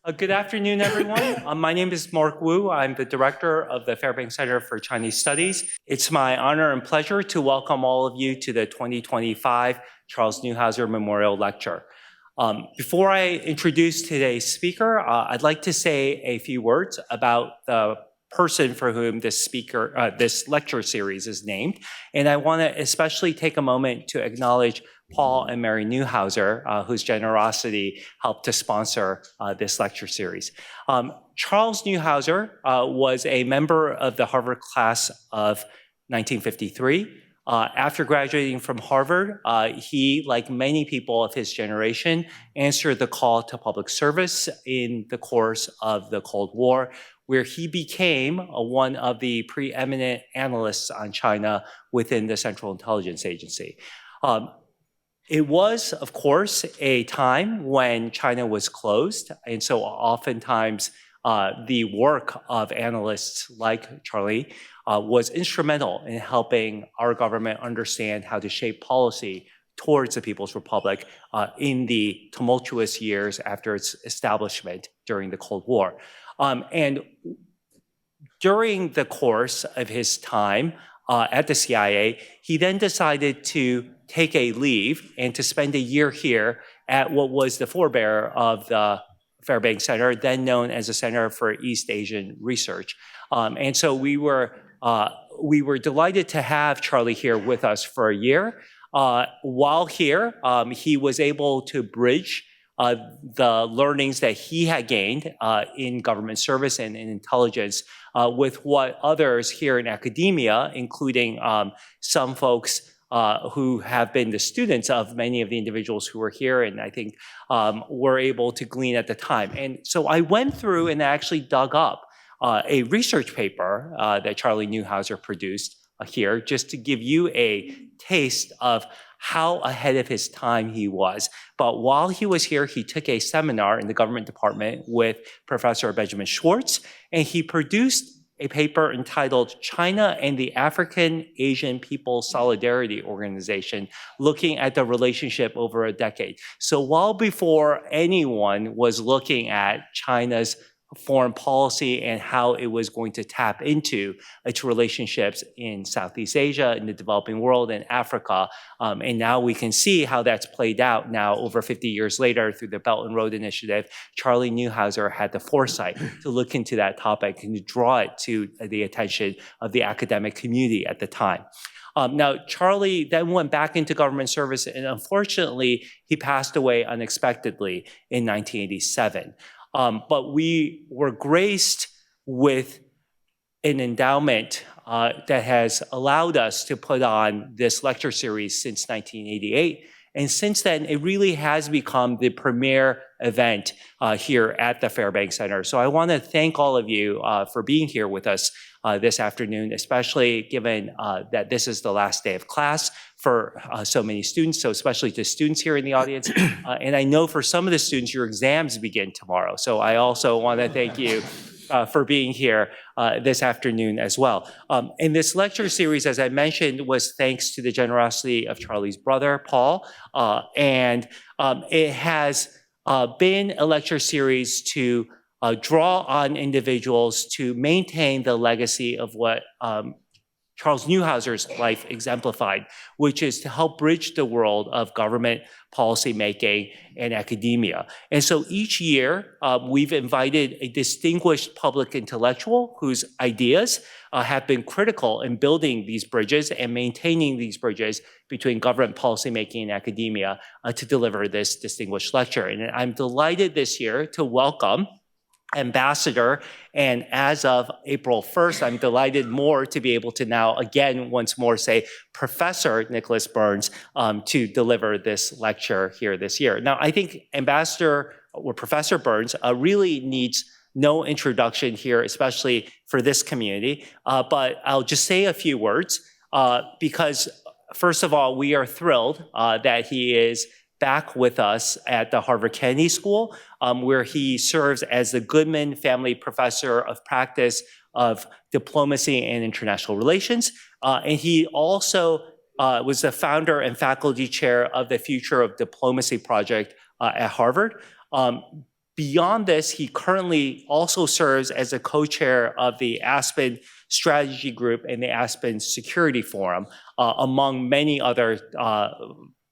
Good afternoon, everyone. My name is Mark Wu. I'm the director of the Fairbank Center for Chinese Studies. It's my honor and pleasure to welcome all of you to the 2025 Charles Neuhauser Memorial Lecture. Before I introduce today's speaker, I'd like to say a few words about the person for whom this lecture series is named. And I want to especially take a moment to acknowledge Paul and Mary Neuhauser, whose generosity helped to sponsor this lecture series. Charles Neuhauser was a member of the Harvard class of 1953. After graduating from Harvard, he, like many people of his generation, answered the call to public service in the course of the Cold War, where he became one of the preeminent analysts on China within the Central Intelligence Agency. It was, of course, a time when China was closed, and so oftentimes the work of analysts like Charlie was instrumental in helping our government understand how to shape policy towards the People's Republic in the tumultuous years after its establishment during the Cold War. And during the course of his time at the CIA, he then decided to take a leave and to spend a year here at what was the forebearer of the Fairbank Center, then known as the Center for East Asian Research. And so we were delighted to have Charlie here with us for a year. While here, he was able to bridge the learnings that he had gained in government service and in intelligence with what others here in academia, including some folks who have been the students of many of the individuals who were here and I think were able to glean at the time. And so I went through and actually dug up a research paper that Charlie Neuhauser produced here just to give you a taste of how ahead of his time he was. But while he was here, he took a seminar in the government department with Professor Benjamin Schwartz, and he produced a paper entitled China and the African Asian People's Solidarity Organization, looking at the relationship over a decade. So while before anyone was looking at China's foreign policy and how it was going to tap into its relationships in Southeast Asia, in the developing world, and Africa. And now we can see how that's played out now over 50 years later through the Belt and Road Initiative. Charlie Neuhauser had the foresight to look into that topic and to draw it to the attention of the academic community at the time. Now, Charlie then went back into government service, and unfortunately, he passed away unexpectedly in 1987. But we were graced with an endowment that has allowed us to put on this lecture series since 1988. And since then, it really has become the premier event here at the Fairbank Center. So I want to thank all of you for being here with us this afternoon, especially given that this is the last day of class for so many students, so especially to students here in the audience. And I know for some of the students, your exams begin tomorrow. So I also want to thank you for being here this afternoon as well. And this lecture series, as I mentioned, was thanks to the generosity of Charlie's brother, Paul. And it has been a lecture series to draw on individuals to maintain the legacy of what Charles Neuhauser's life exemplified, which is to help bridge the world of government policymaking and academia. And so each year, we've invited a distinguished public intellectual whose ideas have been critical in building these bridges and maintaining these bridges between government policymaking and academia to deliver this distinguished lecture. And I'm delighted this year to welcome Ambassador, and as of April 1st, I'm delighted more to be able to now again once more say Professor Nicholas Burns to deliver this lecture here this year. Now, I think Ambassador or Professor Burns really needs no introduction here, especially for this community, but I'll just say a few words because first of all, we are thrilled that he is back with us at the Harvard Kennedy School, where he serves as the Goodman Family Professor of Practice of Diplomacy and International Relations. And he also was the founder and faculty chair of the Future of Diplomacy project at Harvard. Beyond this, he currently also serves as a co-chair of the Aspen Strategy Group and the Aspen Security Forum, among many other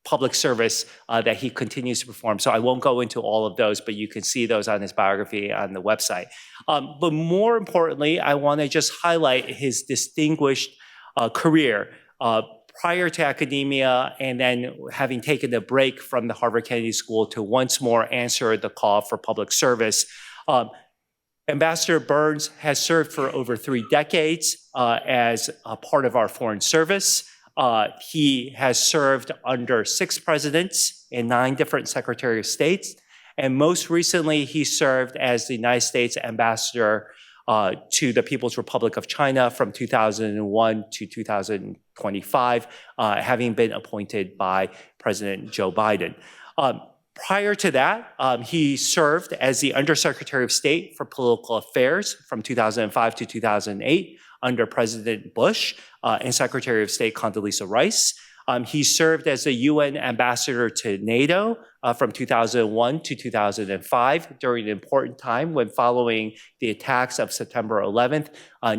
public service that he continues to perform. So I won't go into all of those, but you can see those on his biography on the website. But more importantly, I want to just highlight his distinguished career prior to academia and then having taken a break from the Harvard Kennedy School to once more answer the call for public service. Ambassador Burns has served for over 3 decades as a part of our foreign service. He has served under 6 presidents and 9 different Secretary of States. And most recently, he served as the United States ambassador to the People's Republic of China from 2001 to 2025, having been appointed by President Joe Biden. Prior to that, he served as the Undersecretary of State for Political Affairs from 2005 to 2008 under President Bush and Secretary of State Condoleezza Rice. He served as a UN ambassador to NATO from 2001 to 2005 during an important time when, following the attacks of September 11th,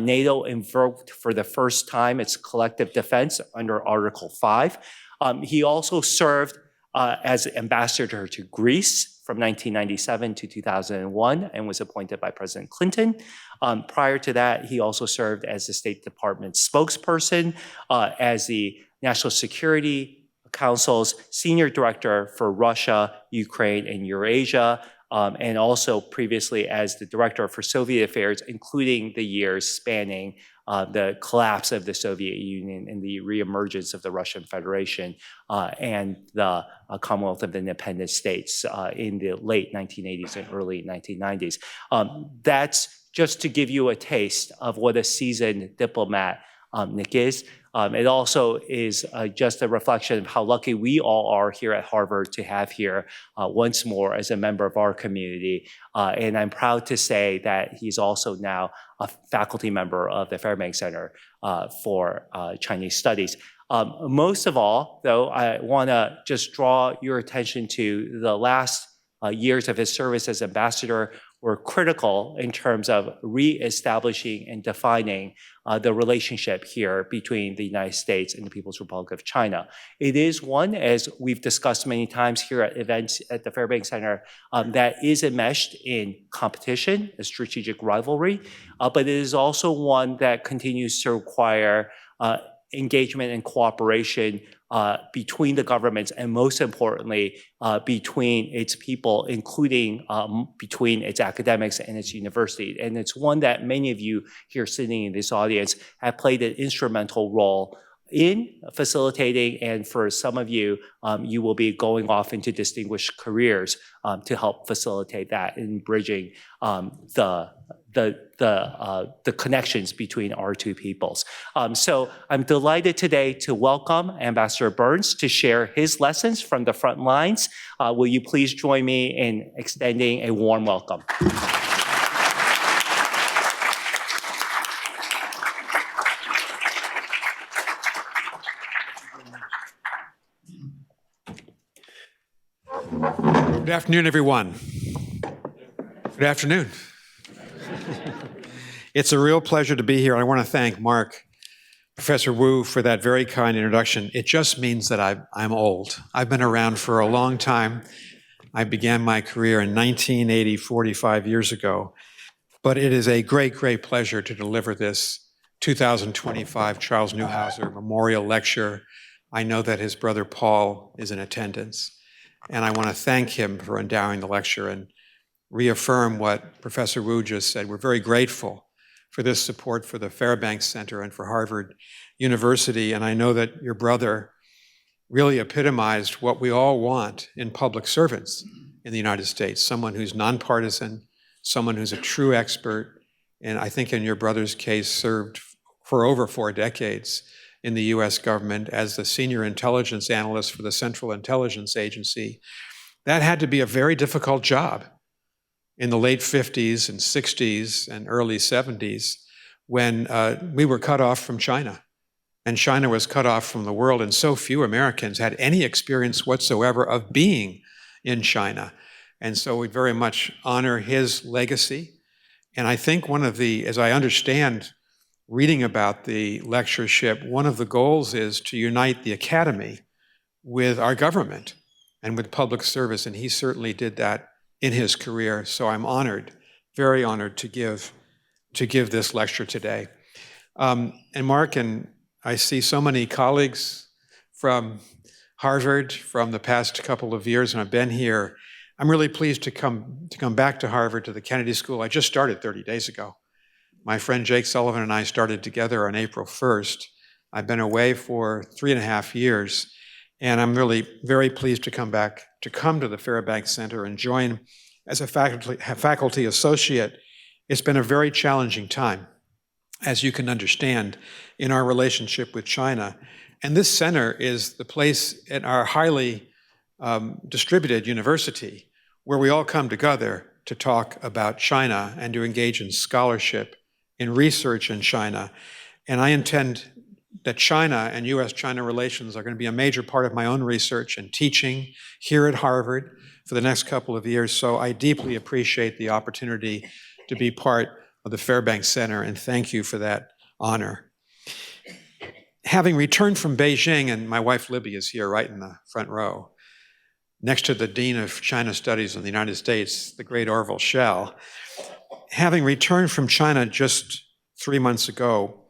NATO invoked for the first time its collective defense under Article 5. He also served as ambassador to Greece from 1997 to 2001 and was appointed by President Clinton. Prior to that, he also served as the State Department spokesperson, as the National Security Council's senior director for Russia, Ukraine, and Eurasia, and also previously as the director for Soviet affairs, including the years spanning the collapse of the Soviet Union and the reemergence of the Russian Federation and the Commonwealth of Independent States in the late 1980s and early 1990s. That's just to give you a taste of what a seasoned diplomat Nick is. It also is just a reflection of how lucky we all are here at Harvard to have here once more as a member of our community. And I'm proud to say that he's also now a faculty member of the Fairbank Center for Chinese Studies. Most of all, though, I want to just draw your attention to the last years of his service as ambassador were critical in terms of reestablishing and defining the relationship here between the United States and the People's Republic of China. It is one, as we've discussed many times here at events at the Fairbank Center, that is enmeshed in competition, a strategic rivalry, but it is also one that continues to require engagement and cooperation between the governments and, most importantly, between its people, including between its academics and its university. And it's one that many of you here sitting in this audience have played an instrumental role in facilitating, and for some of you, you will be going off into distinguished careers to help facilitate that in bridging the connections between our two peoples. So I'm delighted today to welcome Ambassador Burns to share his lessons from the front lines. Will you please join me in extending a warm welcome? Good afternoon, everyone. Good afternoon. It's a real pleasure to be here. I want to thank Mark, Professor Wu, for that very kind introduction. It just means that I'm old. I've been around for a long time. I began my career in 1980, 45 years ago. But it is a great, great pleasure to deliver this 2025 Charles Neuhauser Memorial Lecture. I know that his brother Paul is in attendance. And I want to thank him for endowing the lecture and reaffirm what Professor Wu just said. We're very grateful for this support for the Fairbank Center and for Harvard University. And I know that your brother really epitomized what we all want in public servants in the United States, someone who's nonpartisan, someone who's a true expert, and I think in your brother's case served for over 4 decades in the US government as the senior intelligence analyst for the Central Intelligence Agency. That had to be a very difficult job in the late 50s and 60s and early 70s when we were cut off from China. And China was cut off from the world, and so few Americans had any experience whatsoever of being in China. And so we very much honor his legacy. And I think one of the, as I understand reading about the lectureship, one of the goals is to unite the academy with our government and with public service. And he certainly did that in his career. So I'm honored, very honored to give this lecture today. And Mark, and I see so many colleagues from Harvard from the past couple of years, and I've been here. I'm really pleased to come back to Harvard, to the Kennedy School. I just started 30 days ago. My friend Jake Sullivan and I started together on April 1st. I've been away for 3.5 years, and I'm really very pleased to come back, to come to the Fairbank Center and join as a faculty associate. It's been a very challenging time, as you can understand, in our relationship with China. And this center is the place at our highly distributed university where we all come together to talk about China and to engage in scholarship, in research in China. And I intend that China and US-China relations are going to be a major part of my own research and teaching here at Harvard for the next couple of years. So I deeply appreciate the opportunity to be part of the Fairbank Center, and thank you for that honor. Having returned from Beijing, and my wife Libby is here right in the front row, next to the Dean of China Studies in the United States, the great Orville Schell. Having returned from China just 3 months ago,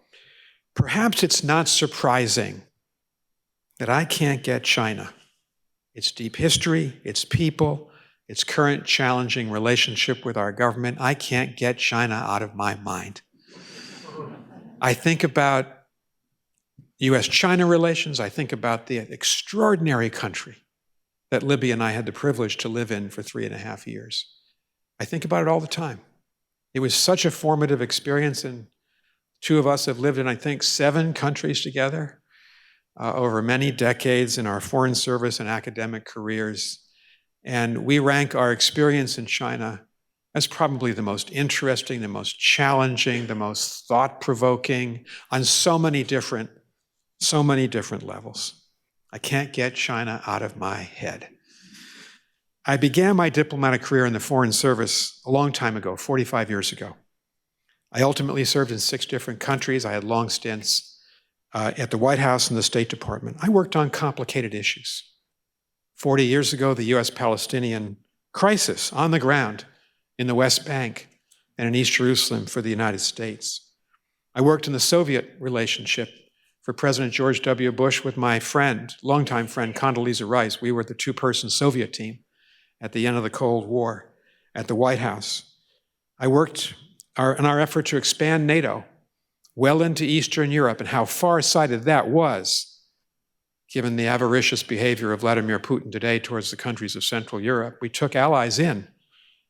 perhaps it's not surprising that I can't get China, its deep history, its people, its current challenging relationship with our government. I can't get China out of my mind. I think about US-China relations. I think about the extraordinary country that Libby and I had the privilege to live in for 3.5 years. I think about it all the time. It was such a formative experience, and two of us have lived in, I think, 7 countries together over many decades in our foreign service and academic careers. And we rank our experience in China as probably the most interesting, the most challenging, the most thought-provoking on so many different levels. I can't get China out of my head. I began my diplomatic career in the Foreign Service a long time ago, 45 years ago. I ultimately served in 6 different countries. I had long stints at the White House and the State Department. I worked on complicated issues. 40 years ago, the US-Palestinian crisis on the ground in the West Bank and in East Jerusalem for the United States. I worked in the Soviet relationship for President George W. Bush with my friend, longtime friend, Condoleezza Rice. We were the 2-person Soviet team at the end of the Cold War at the White House. I worked in our effort to expand NATO well into Eastern Europe, and how far-sighted that was, given the avaricious behavior of Vladimir Putin today towards the countries of Central Europe. We took allies in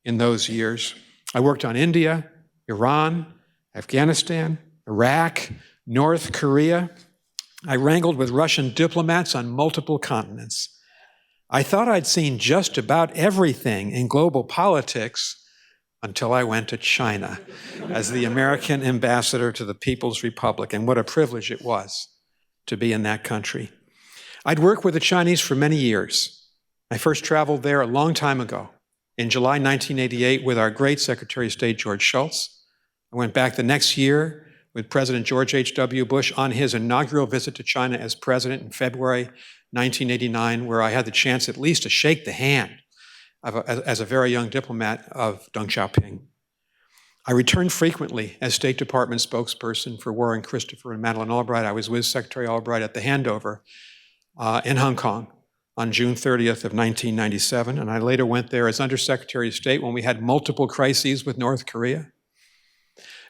those years. I worked on India, Iran, Afghanistan, Iraq, North Korea. I wrangled with Russian diplomats on multiple continents. I thought I'd seen just about everything in global politics until I went to China as the American ambassador to the People's Republic, and what a privilege it was to be in that country. I'd worked with the Chinese for many years. I first traveled there a long time ago, in July 1988, with our great Secretary of State, George Shultz. I went back the next year with President George H.W. Bush on his inaugural visit to China as president in February 1989, where I had the chance at least to shake the hand as a very young diplomat of Deng Xiaoping. I returned frequently as State Department spokesperson for Warren Christopher and Madeleine Albright. I was with Secretary Albright at the handover in Hong Kong on June 30th of 1997, and I later went there as Undersecretary of State when we had multiple crises with North Korea.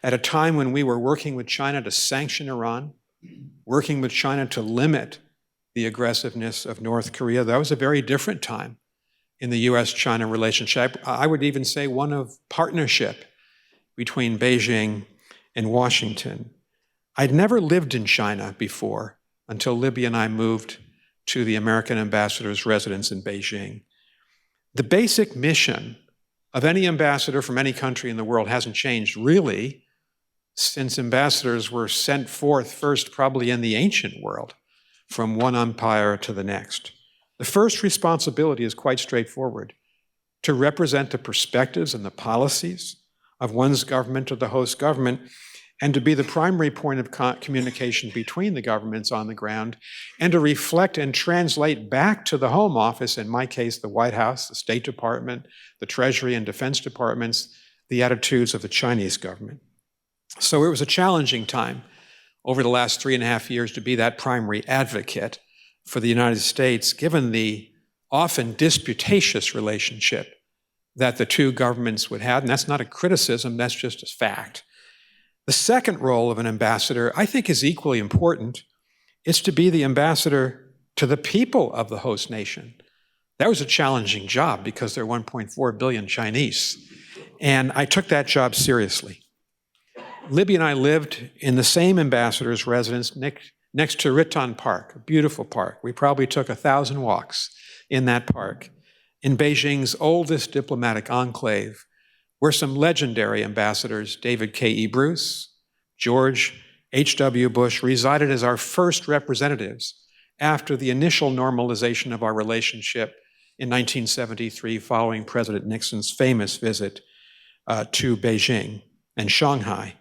At a time when we were working with China to sanction Iran, working with China to limit the aggressiveness of North Korea, that was a very different time in the US-China relationship. I would even say one of partnership between Beijing and Washington. I'd never lived in China before until Libby and I moved to the American ambassador's residence in Beijing. The basic mission of any ambassador from any country in the world hasn't changed really since ambassadors were sent forth first probably in the ancient world from one empire to the next. The first responsibility is quite straightforward: to represent the perspectives and the policies of one's government or the host government, and to be the primary point of communication between the governments on the ground, and to reflect and translate back to the Home Office, in my case, the White House, the State Department, the Treasury and Defense Departments, the attitudes of the Chinese government. So it was a challenging time over the last 3.5 years to be that primary advocate for the United States, given the often disputatious relationship that the two governments would have. And that's not a criticism, that's just a fact. The second role of an ambassador, I think, is equally important. It's to be the ambassador to the people of the host nation. That was a challenging job because there are 1.4 billion Chinese. And I took that job seriously. Libby and I lived in the same ambassador's residence next to Riton Park, a beautiful park. We probably took 1,000 walks in that park, in Beijing's oldest diplomatic enclave, where some legendary ambassadors, David K.E. Bruce, George H.W. Bush, resided as our first representatives after the initial normalization of our relationship in 1973, following President Nixon's famous visit to Beijing and Shanghai.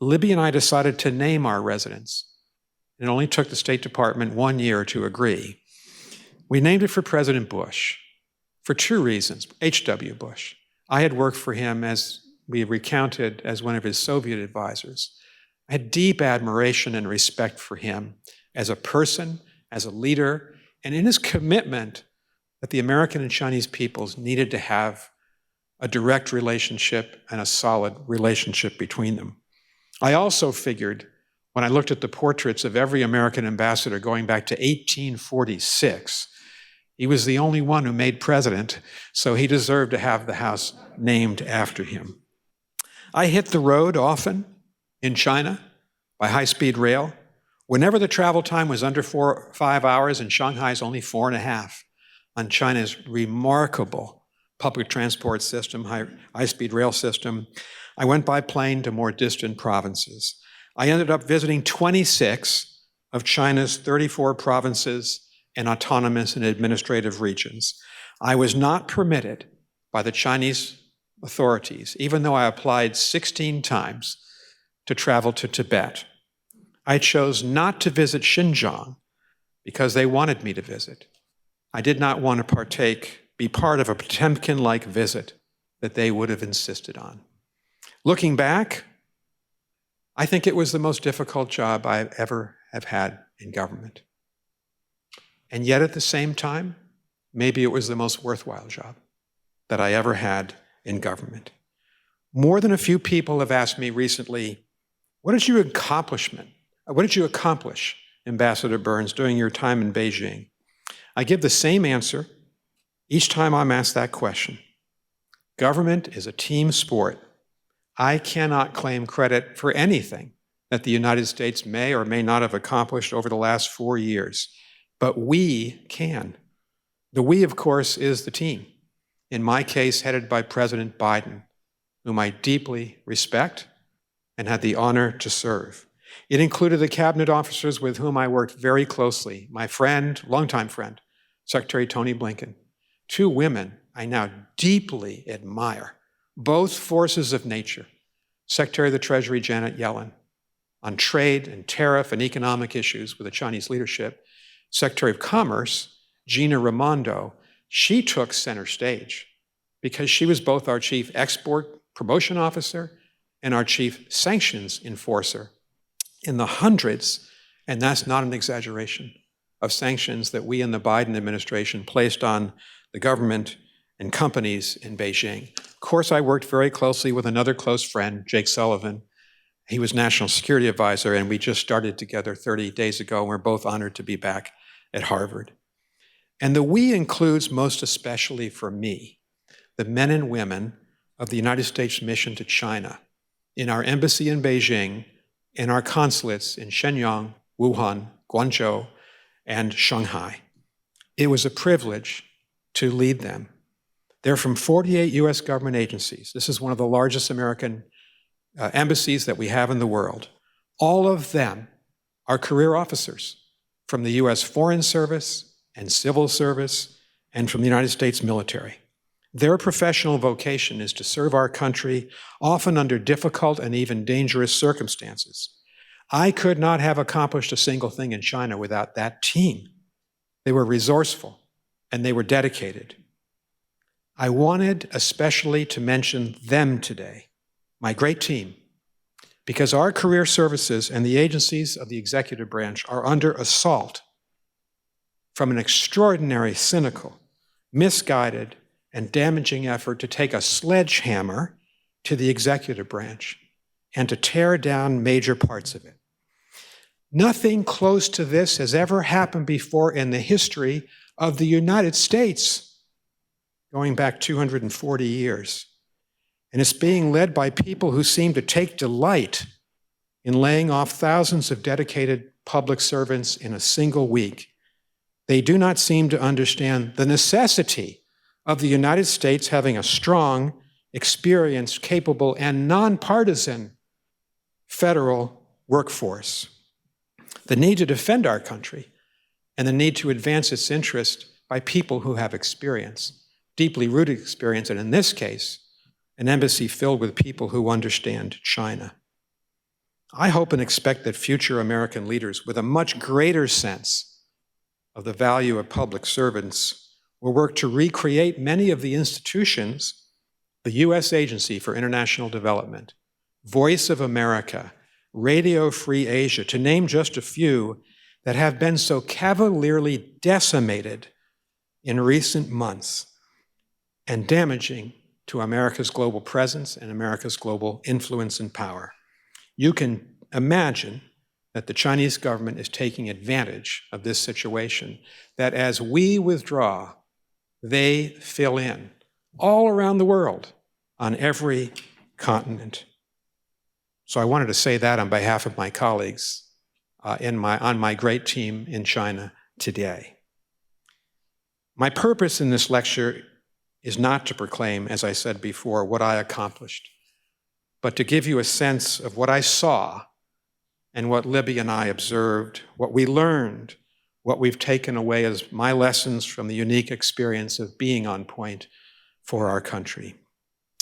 Libby and I decided to name our residence. It only took the State Department 1 year to agree. We named it for President Bush for two reasons. H.W. Bush. I had worked for him, as we recounted, as one of his Soviet advisors. I had deep admiration and respect for him as a person, as a leader, and in his commitment that the American and Chinese peoples needed to have a direct relationship and a solid relationship between them. I also figured, when I looked at the portraits of every American ambassador going back to 1846, he was the only one who made president, so he deserved to have the house named after him. I hit the road often in China by high-speed rail. Whenever the travel time was under 4 or 5 hours, and Shanghai's only 4.5, on China's remarkable public transport system, high-speed rail system, I went by plane to more distant provinces. I ended up visiting 26 of China's 34 provinces and autonomous and administrative regions. I was not permitted by the Chinese authorities, even though I applied 16 times, to travel to Tibet. I chose not to visit Xinjiang because they wanted me to visit. I did not want to be part of a Potemkin-like visit that they would have insisted on. Looking back, I think it was the most difficult job I ever have had in government. And yet at the same time, maybe it was the most worthwhile job that I ever had in government. More than a few people have asked me recently, what did you accomplish, Ambassador Burns, during your time in Beijing? I give the same answer each time I'm asked that question. Government is a team sport. I cannot claim credit for anything that the United States may or may not have accomplished over the last 4 years. But we can. The we, of course, is the team. In my case, headed by President Biden, whom I deeply respect and had the honor to serve. It included the cabinet officers with whom I worked very closely, my friend, longtime friend, Secretary Tony Blinken, two women I now deeply admire, both forces of nature, Secretary of the Treasury Janet Yellen, on trade and tariff and economic issues with the Chinese leadership, Secretary of Commerce, Gina Raimondo, she took center stage because she was both our chief export promotion officer and our chief sanctions enforcer. In the hundreds, and that's not an exaggeration, of sanctions that we in the Biden administration placed on the government and companies in Beijing. Of course, I worked very closely with another close friend, Jake Sullivan. He was National Security Advisor, and we just started together 30 days ago, and we're both honored to be back at Harvard. And the we includes, most especially for me, the men and women of the United States mission to China, in our embassy in Beijing, in our consulates in Shenyang, Wuhan, Guangzhou, and Shanghai. It was a privilege to lead them. They're from 48 US government agencies. This is one of the largest American embassies that we have in the world. All of them are career officers from the US Foreign Service and Civil Service and from the United States military. Their professional vocation is to serve our country, often under difficult and even dangerous circumstances. I could not have accomplished a single thing in China without that team. They were resourceful and they were dedicated. I wanted especially to mention them today, my great team, because our career services and the agencies of the executive branch are under assault from an extraordinary, cynical, misguided, and damaging effort to take a sledgehammer to the executive branch and to tear down major parts of it. Nothing close to this has ever happened before in the history of the United States, going back 240 years. And it's being led by people who seem to take delight in laying off thousands of dedicated public servants in a single week. They do not seem to understand the necessity of the United States having a strong, experienced, capable, and nonpartisan federal workforce. The need to defend our country and the need to advance its interest by people who have experience, deeply rooted experience, and in this case, an embassy filled with people who understand China. I hope and expect that future American leaders with a much greater sense of the value of public servants will work to recreate many of the institutions, the U.S. Agency for International Development, Voice of America, Radio Free Asia, to name just a few, that have been so cavalierly decimated in recent months and damaging to America's global presence and America's global influence and power. You can imagine that the Chinese government is taking advantage of this situation, that as we withdraw, they fill in all around the world on every continent. So I wanted to say that on behalf of my colleagues on my great team in China today. My purpose in this lecture is not to proclaim, as I said before, what I accomplished, but to give you a sense of what I saw and what Libby and I observed, what we learned, what we've taken away as my lessons from the unique experience of being on point for our country.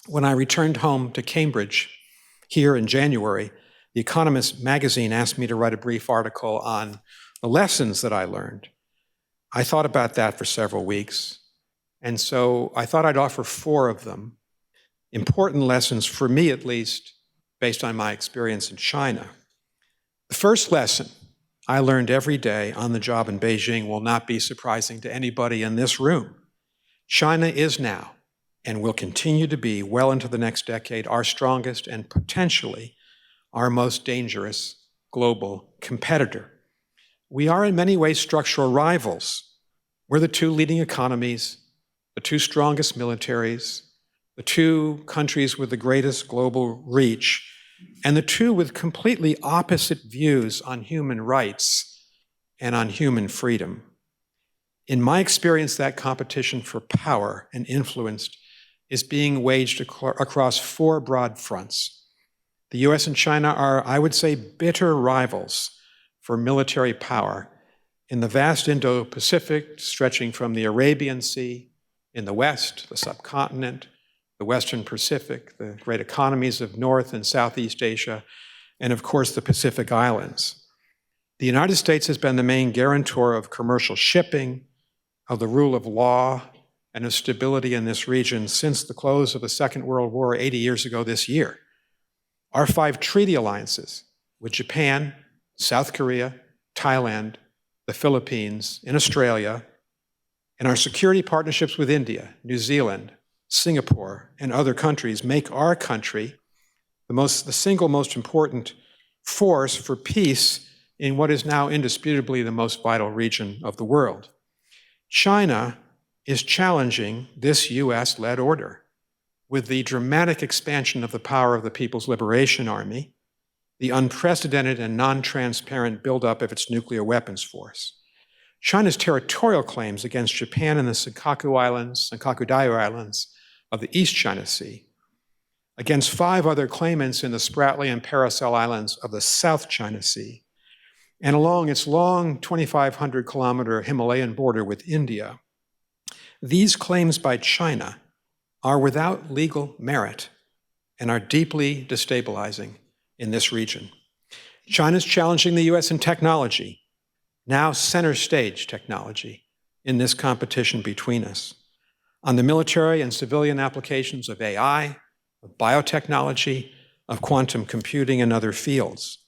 When I returned home to Cambridge here in January, The Economist magazine asked me to write a brief article on the lessons that I learned. I thought about that for several weeks, and so I thought I'd offer 4 of them, important lessons for me at least, based on my experience in China. The first lesson I learned every day on the job in Beijing will not be surprising to anybody in this room. China is now, and will continue to be well into the next decade, our strongest and potentially our most dangerous global competitor. We are in many ways structural rivals. We're the 2 leading economies, the 2 strongest militaries, the 2 countries with the greatest global reach, and the 2 with completely opposite views on human rights and on human freedom. In my experience, that competition for power and influence is being waged across 4 broad fronts. The US and China are, I would say, bitter rivals for military power in the vast Indo-Pacific, stretching from the Arabian Sea in the west, the subcontinent, the Western Pacific, the great economies of North and Southeast Asia, and of course the Pacific Islands. The United States has been the main guarantor of commercial shipping, of the rule of law, and of stability in this region since the close of the Second World War 80 years ago this year. Our 5 treaty alliances with Japan, South Korea, Thailand, the Philippines, and Australia, and our security partnerships with India, New Zealand, Singapore, and other countries make our country the single most important force for peace in what is now indisputably the most vital region of the world. China is challenging this US-led order with the dramatic expansion of the power of the People's Liberation Army, the unprecedented and non-transparent buildup of its nuclear weapons force. China's territorial claims against Japan in the Senkaku Diaoyu Islands of the East China Sea, against 5 other claimants in the Spratly and Paracel Islands of the South China Sea, and along its long 2,500-kilometer Himalayan border with India. These claims by China are without legal merit and are deeply destabilizing in this region. China's challenging the US in technology, now center stage technology, in this competition between us. On the military and civilian applications of AI, of biotechnology, of quantum computing and other fields.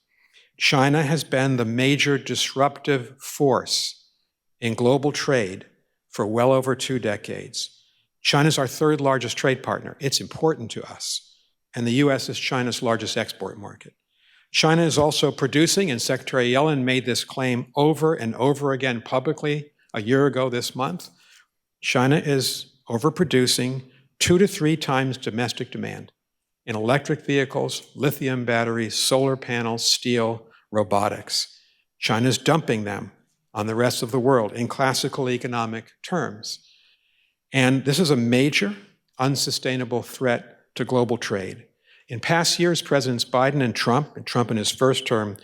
China has been the major disruptive force in global trade for well over 2 decades. China's our third largest trade partner. It's important to us. And the US is China's largest export market. China is also producing, and Secretary Yellen made this claim over and over again publicly a year ago this month. China is overproducing 2 to 3 times domestic demand in electric vehicles, lithium batteries, solar panels, steel, robotics. China's dumping them on the rest of the world in classical economic terms. And this is a major, unsustainable threat to global trade. In past years, Presidents Biden and Trump in his first term,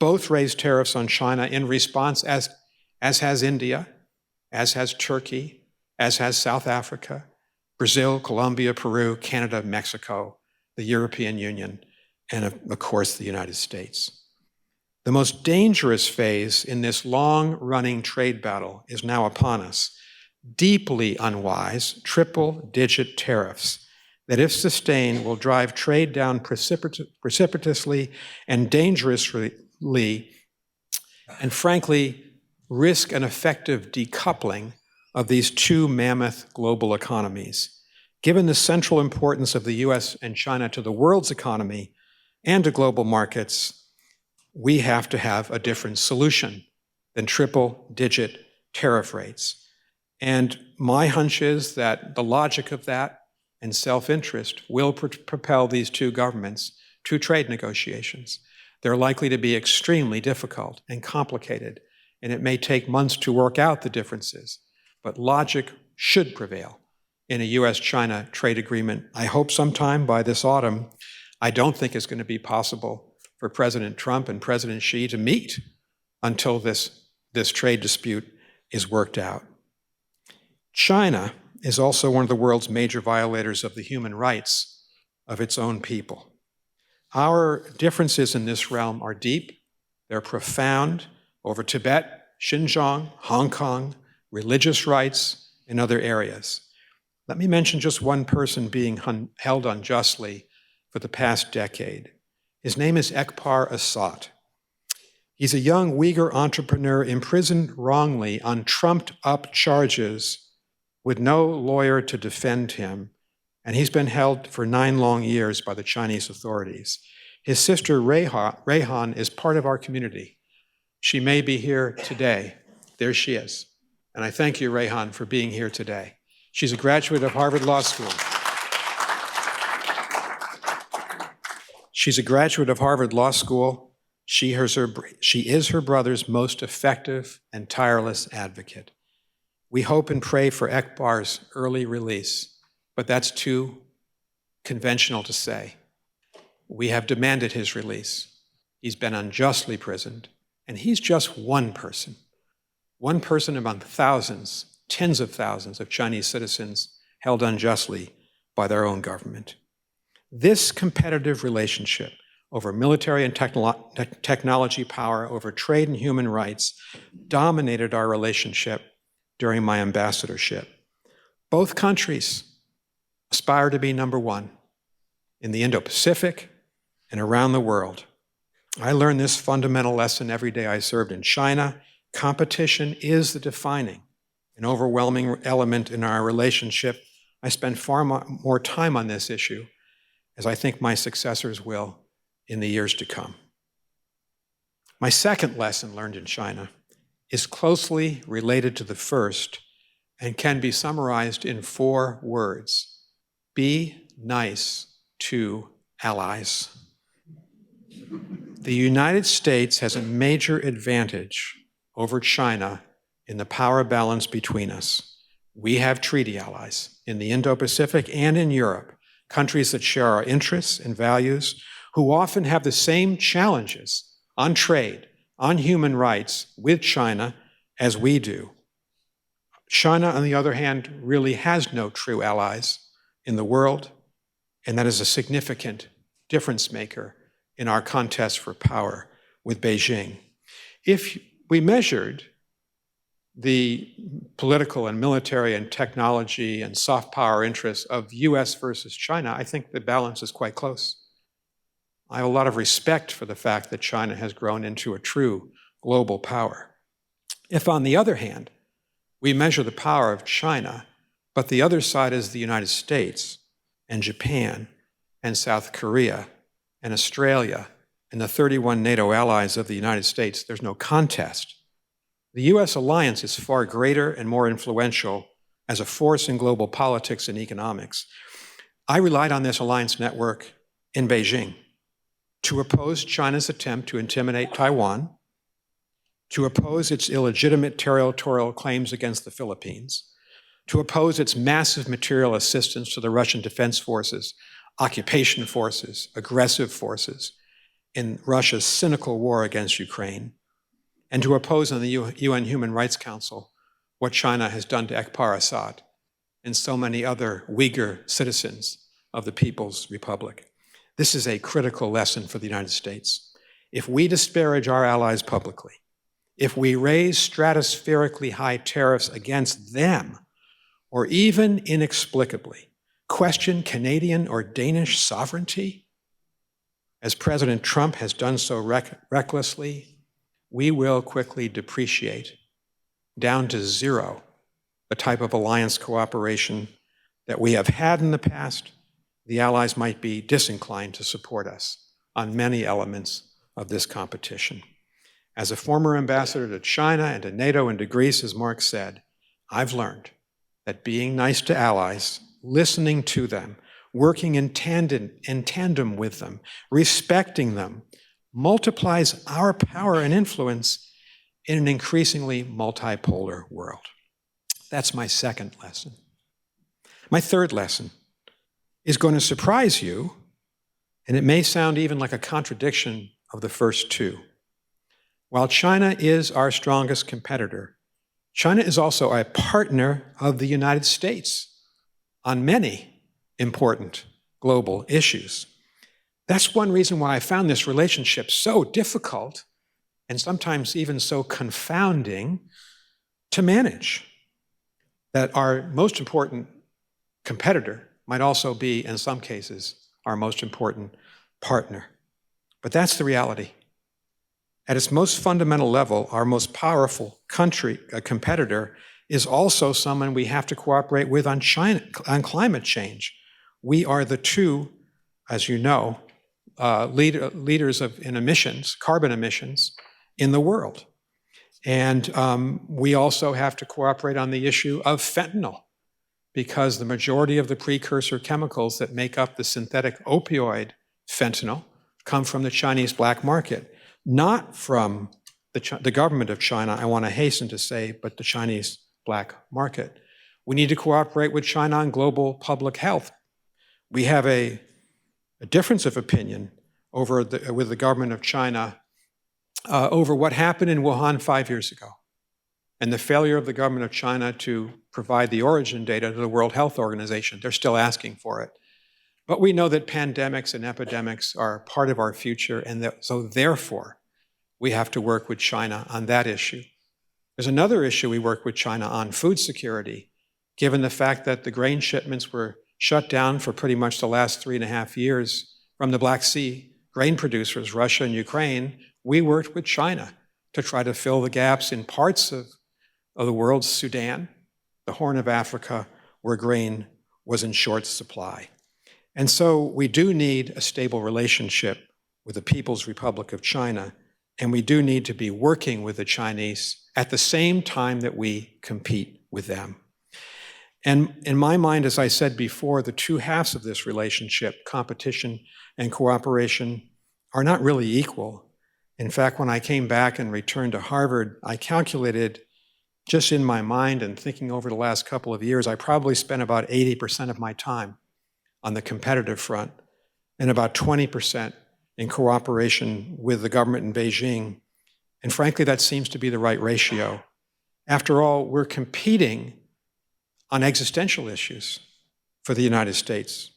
both raised tariffs on China in response, as has India, as has Turkey, as has South Africa, Brazil, Colombia, Peru, Canada, Mexico, the European Union, and of course, the United States. The most dangerous phase in this long-running trade battle is now upon us. Deeply unwise, triple-digit tariffs that, if sustained, will drive trade down precipitously and dangerously, and frankly, risk an effective decoupling of these 2 mammoth global economies. Given the central importance of the US and China to the world's economy and to global markets, we have to have a different solution than triple-digit tariff rates. And my hunch is that the logic of that and self-interest will propel these 2 governments to trade negotiations. They're likely to be extremely difficult and complicated, and it may take months to work out the differences, but logic should prevail in a US-China trade agreement, I hope sometime by this autumn. I don't think it's going to be possible for President Trump and President Xi to meet until this trade dispute is worked out. China is also one of the world's major violators of the human rights of its own people. Our differences in this realm are deep, they're profound, over Tibet, Xinjiang, Hong Kong, religious rights, and other areas. Let me mention just one person being held unjustly for the past decade. His name is Ekbar Assad. He's a young Uyghur entrepreneur imprisoned wrongly on trumped-up charges with no lawyer to defend him, and he's been held for 9 long years by the Chinese authorities. His sister, Rayhan, is part of our community. She may be here today. There she is. And I thank you, Rayhan, for being here today. She's a graduate of Harvard Law School. She's a graduate of Harvard Law School. She is her brother's most effective and tireless advocate. We hope and pray for Ekbar's early release, but that's too conventional to say. We have demanded his release. He's been unjustly imprisoned, and he's just one person among thousands, tens of thousands of Chinese citizens held unjustly by their own government. This competitive relationship over military and technology power, over trade and human rights, dominated our relationship during my ambassadorship. Both countries aspire to be number 1 in the Indo-Pacific and around the world. I learned this fundamental lesson every day I served in China. Competition is the defining and overwhelming element in our relationship. I spend far more time on this issue, as I think my successors will in the years to come. My second lesson learned in China is closely related to the first and can be summarized in 4 words. Be nice to allies. The United States has a major advantage over China in the power balance between us. We have treaty allies in the Indo-Pacific and in Europe, countries that share our interests and values, who often have the same challenges on trade, on human rights with China as we do. China, on the other hand, really has no true allies in the world, and that is a significant difference maker in our contest for power with Beijing. If we measured the political and military and technology and soft power interests of US versus China, I think the balance is quite close. I have a lot of respect for the fact that China has grown into a true global power. If, on the other hand, we measure the power of China, but the other side is the United States and Japan and South Korea and Australia and the 31 NATO allies of the United States, there's no contest. The US alliance is far greater and more influential as a force in global politics and economics. I relied on this alliance network in Beijing to oppose China's attempt to intimidate Taiwan, to oppose its illegitimate territorial claims against the Philippines, to oppose its massive material assistance to the Russian Defense Forces, occupation forces, aggressive forces in Russia's cynical war against Ukraine, and to oppose in the UN Human Rights Council what China has done to Ekbar Assad and so many other Uyghur citizens of the People's Republic. This is a critical lesson for the United States. If we disparage our allies publicly, if we raise stratospherically high tariffs against them, or even inexplicably question Canadian or Danish sovereignty, as President Trump has done so recklessly, we will quickly depreciate down to zero the type of alliance cooperation that we have had in the past. The allies might be disinclined to support us on many elements of this competition. As a former ambassador to China and to NATO and to Greece, as Mark said, I've learned that being nice to allies, listening to them, working in tandem with them, respecting them, multiplies our power and influence in an increasingly multipolar world. That's my second lesson. My third lesson is going to surprise you, and it may sound even like a contradiction of the first two. While China is our strongest competitor, China is also a partner of the United States on many important global issues. That's one reason why I found this relationship so difficult and sometimes even so confounding to manage, that our most important competitor might also be, in some cases, our most important partner. But that's the reality. At its most fundamental level, our most powerful competitor is also someone we have to cooperate with on climate change. We are the two, as you know, leaders in emissions, carbon emissions, in the world. And we also have to cooperate on the issue of fentanyl, because the majority of the precursor chemicals that make up the synthetic opioid fentanyl come from the Chinese black market, not from the government of China, I want to hasten to say, but the Chinese black market. We need to cooperate with China on global public health. We have a difference of opinion with the government of China over what happened in Wuhan 5 years ago and the failure of the government of China to provide the origin data to the World Health Organization. They're still asking for it. But we know that pandemics and epidemics are part of our future, and so therefore, we have to work with China on that issue. There's another issue we work with China on, food security. Given the fact that the grain shipments were shut down for pretty much the last 3.5 years from the Black Sea grain producers, Russia and Ukraine, we worked with China to try to fill the gaps in parts of the world, Sudan, the Horn of Africa, where grain was in short supply. And so we do need a stable relationship with the People's Republic of China, and we do need to be working with the Chinese at the same time that we compete with them. And in my mind, as I said before, the two halves of this relationship, competition and cooperation, are not really equal. In fact, when I came back and returned to Harvard, I calculated just in my mind and thinking over the last couple of years, I probably spent about 80% of my time on the competitive front and about 20% in cooperation with the government in Beijing. And frankly, that seems to be the right ratio. After all, we're competing on existential issues. for the United States?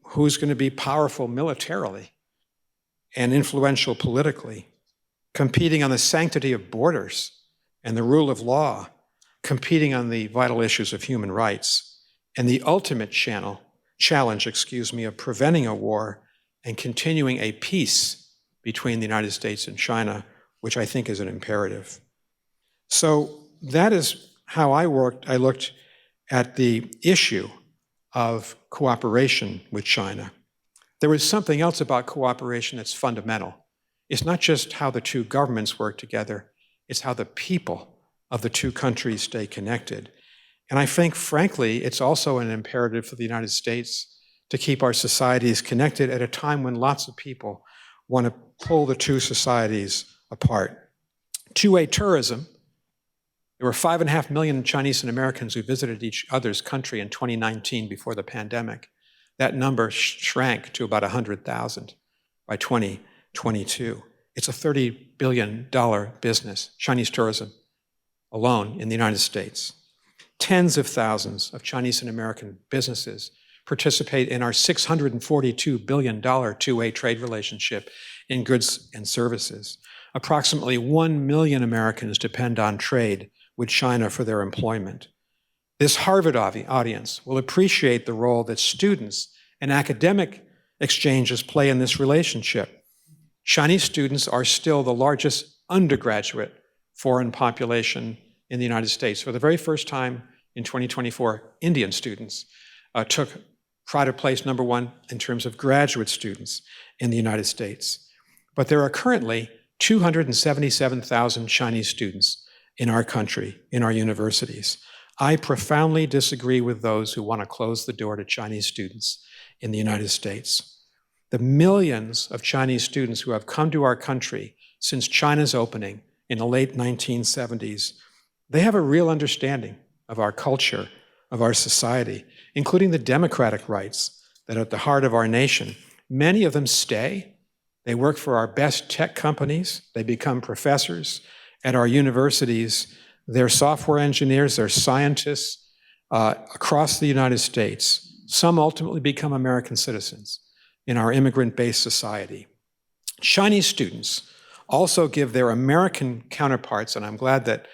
Who's going to be powerful militarily and influential politically, competing on the sanctity of borders and the rule of law, competing on the vital issues of human rights, and the ultimate challenge of preventing a war and continuing a peace between the United States and China, which I think is an imperative. So that is how I looked at the issue of cooperation with China. There is something else about cooperation that's fundamental. It's not just how the two governments work together, it's how the people of the two countries stay connected. And I think, frankly, it's also an imperative for the United States to keep our societies connected at a time when lots of people want to pull the two societies apart. Two-way tourism. There were 5.5 million Chinese and Americans who visited each other's country in 2019 before the pandemic. That number shrank to about 100,000 by 2022. It's a $30 billion business, Chinese tourism alone in the United States. Tens of thousands of Chinese and American businesses participate in our $642 billion two-way trade relationship in goods and services. Approximately 1 million Americans depend on trade with China for their employment. This Harvard audience will appreciate the role that students and academic exchanges play in this relationship. Chinese students are still the largest undergraduate foreign population in the United States. For the very first time in 2024, Indian students took pride of place number one in terms of graduate students in the United States. But there are currently 277,000 Chinese students in our country, in our universities. I profoundly disagree with those who want to close the door to Chinese students in the United States. The millions of Chinese students who have come to our country since China's opening in the late 1970s, they have a real understanding of our culture, of our society, including the democratic rights that are at the heart of our nation. Many of them stay. They work for our best tech companies. They become professors at our universities. They're software engineers, they're scientists across the United States. Some ultimately become American citizens in our immigrant-based society. Chinese students also give their American counterparts, and I'm glad that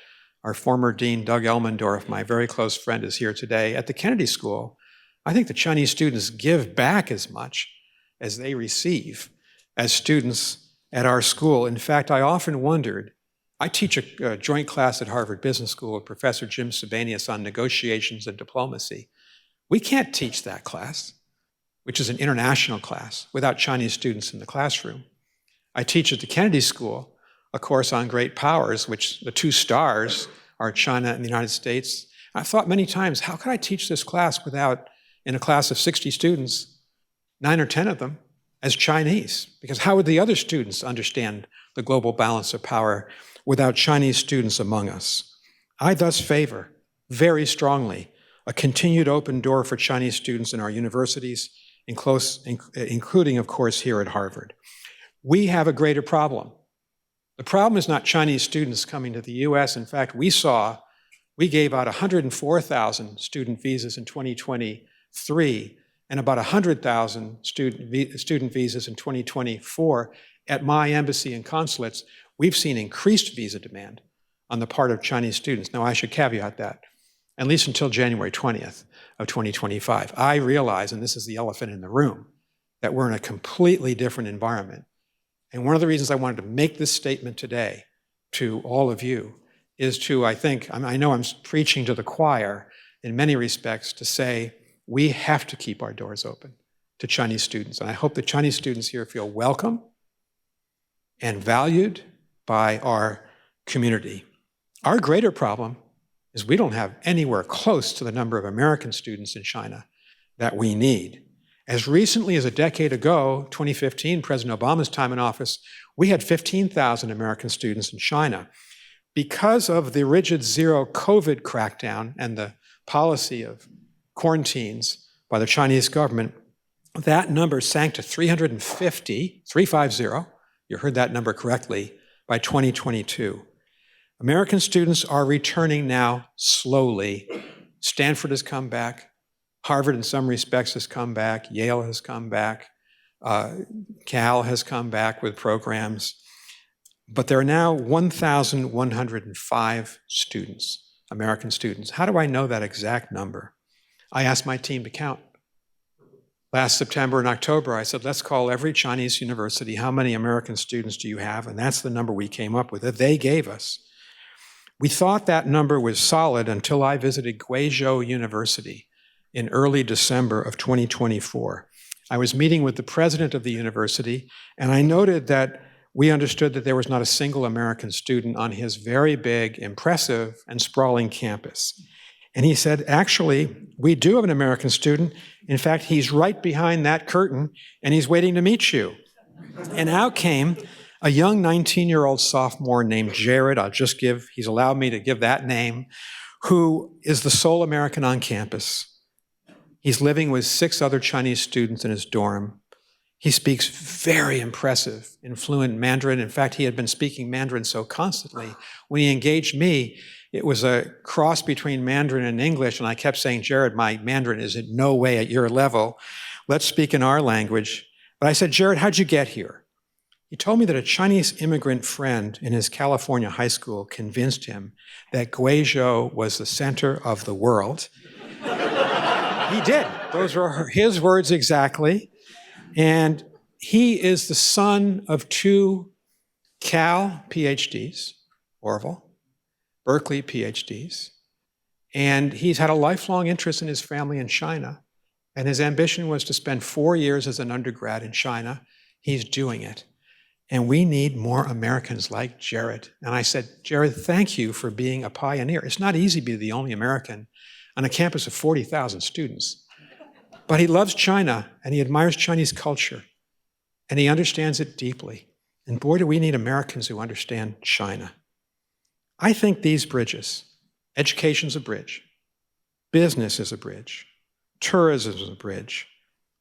our former dean, Doug Elmendorf, my very close friend, is here today. At the Kennedy School, I think the Chinese students give back as much as they receive as students at our school. In fact, I often wondered, I teach a joint class at Harvard Business School with Professor Jim Sebanius on negotiations and diplomacy. We can't teach that class, which is an international class, without Chinese students in the classroom. I teach at the Kennedy School a course on great powers, which the two stars are China and the United States. I've thought many times, how could I teach this class without, in a class of 60 students, 9 or 10 of them as Chinese? Because how would the other students understand the global balance of power without Chinese students among us? I thus favor, very strongly, a continued open door for Chinese students in our universities, including, of course, here at Harvard. We have a greater problem. The problem is not Chinese students coming to the US. In fact, we gave out 104,000 student visas in 2023 and about 100,000 student visas in 2024 at my embassy and consulates. We've seen increased visa demand on the part of Chinese students. Now, I should caveat that, at least until January 20th of 2025. I realize, and this is the elephant in the room, that we're in a completely different environment. And one of the reasons I wanted to make this statement today to all of you is to, I know I'm preaching to the choir in many respects, to say we have to keep our doors open to Chinese students. And I hope the Chinese students here feel welcome and valued by our community. Our greater problem is we don't have anywhere close to the number of American students in China that we need. As recently as a decade ago, 2015, President Obama's time in office, we had 15,000 American students in China. Because of the rigid zero COVID crackdown and the policy of quarantines by the Chinese government, that number sank to 350, you heard that number correctly, by 2022. American students are returning now slowly. Stanford has come back. Harvard, in some respects, has come back. Yale has come back. Cal has come back with programs. But there are now 1,105 students, American students. How do I know that exact number? I asked my team to count. Last September and October, I said, let's call every Chinese university. How many American students do you have? And that's the number we came up with, that they gave us. We thought that number was solid until I visited Guizhou University in early December of 2024. I was meeting with the president of the university, and I noted that we understood that there was not a single American student on his very big, impressive, and sprawling campus. And he said, actually, we do have an American student. In fact, he's right behind that curtain, and he's waiting to meet you. And out came a young 19-year-old sophomore named Jared. He's allowed me to give that name, who is the sole American on campus. He's living with 6 other Chinese students in his dorm. He speaks very impressive and fluent Mandarin. In fact, he had been speaking Mandarin so constantly. When he engaged me, it was a cross between Mandarin and English, and I kept saying, Jared, my Mandarin is in no way at your level. Let's speak in our language. But I said, Jared, how'd you get here? He told me that a Chinese immigrant friend in his California high school convinced him that Guizhou was the center of the world. He did. Those were his words exactly. And he is the son of 2 Cal PhDs, Orville, Berkeley PhDs. And he's had a lifelong interest in his family in China. And his ambition was to spend 4 years as an undergrad in China. He's doing it. And we need more Americans like Jared. And I said, Jared, thank you for being a pioneer. It's not easy to be the only American on a campus of 40,000 students. But he loves China, and he admires Chinese culture, and he understands it deeply. And boy, do we need Americans who understand China. I think these bridges, education's a bridge, business is a bridge, tourism is a bridge.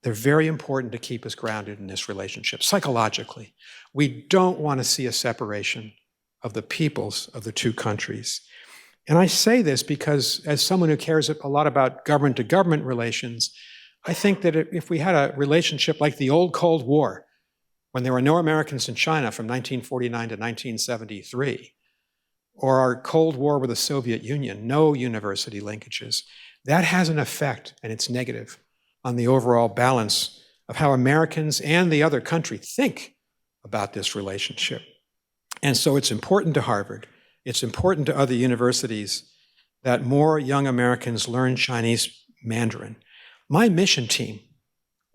They're very important to keep us grounded in this relationship, psychologically. We don't want to see a separation of the peoples of the 2 countries. And I say this because, as someone who cares a lot about government-to-government relations, I think that if we had a relationship like the old Cold War, when there were no Americans in China from 1949 to 1973, or our Cold War with the Soviet Union, no university linkages, that has an effect, and it's negative, on the overall balance of how Americans and the other country think about this relationship. And so it's important to Harvard, it's important to other universities that more young Americans learn Chinese Mandarin. My mission team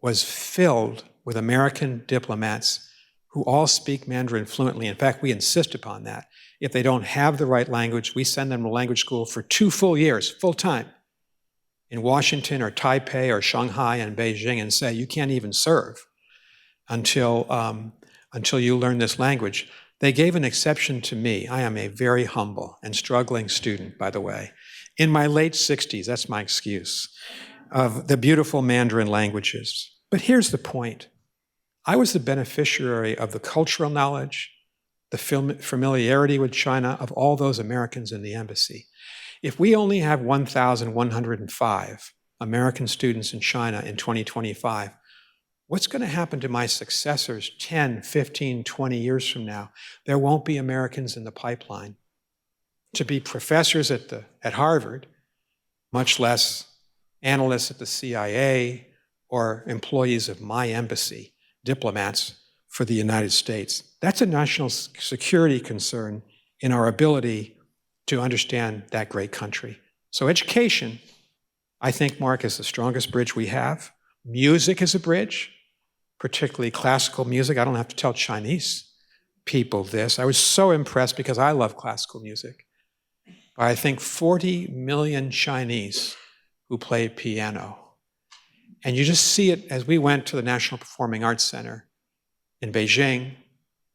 was filled with American diplomats who all speak Mandarin fluently. In fact, we insist upon that. If they don't have the right language, we send them to language school for 2 full years, full time, in Washington or Taipei or Shanghai and Beijing, and say, you can't even serve until you learn this language. They gave an exception to me. I am a very humble and struggling student, by the way. In my late 60s, that's my excuse, of the beautiful Mandarin languages. But here's the point. I was the beneficiary of the cultural knowledge, the familiarity with China of all those Americans in the embassy. If we only have 1,105 American students in China in 2025, what's going to happen to my successors 10, 15, 20 years from now? There won't be Americans in the pipeline to be professors at Harvard, much less analysts at the CIA or employees of my embassy, diplomats for the United States. That's a national security concern in our ability to understand that great country. So education, I think, Mark, is the strongest bridge we have. Music is a bridge, particularly classical music. I don't have to tell Chinese people this. I was so impressed because I love classical music. I think 40 million Chinese who play piano. And you just see it as we went to the National Performing Arts Center in Beijing,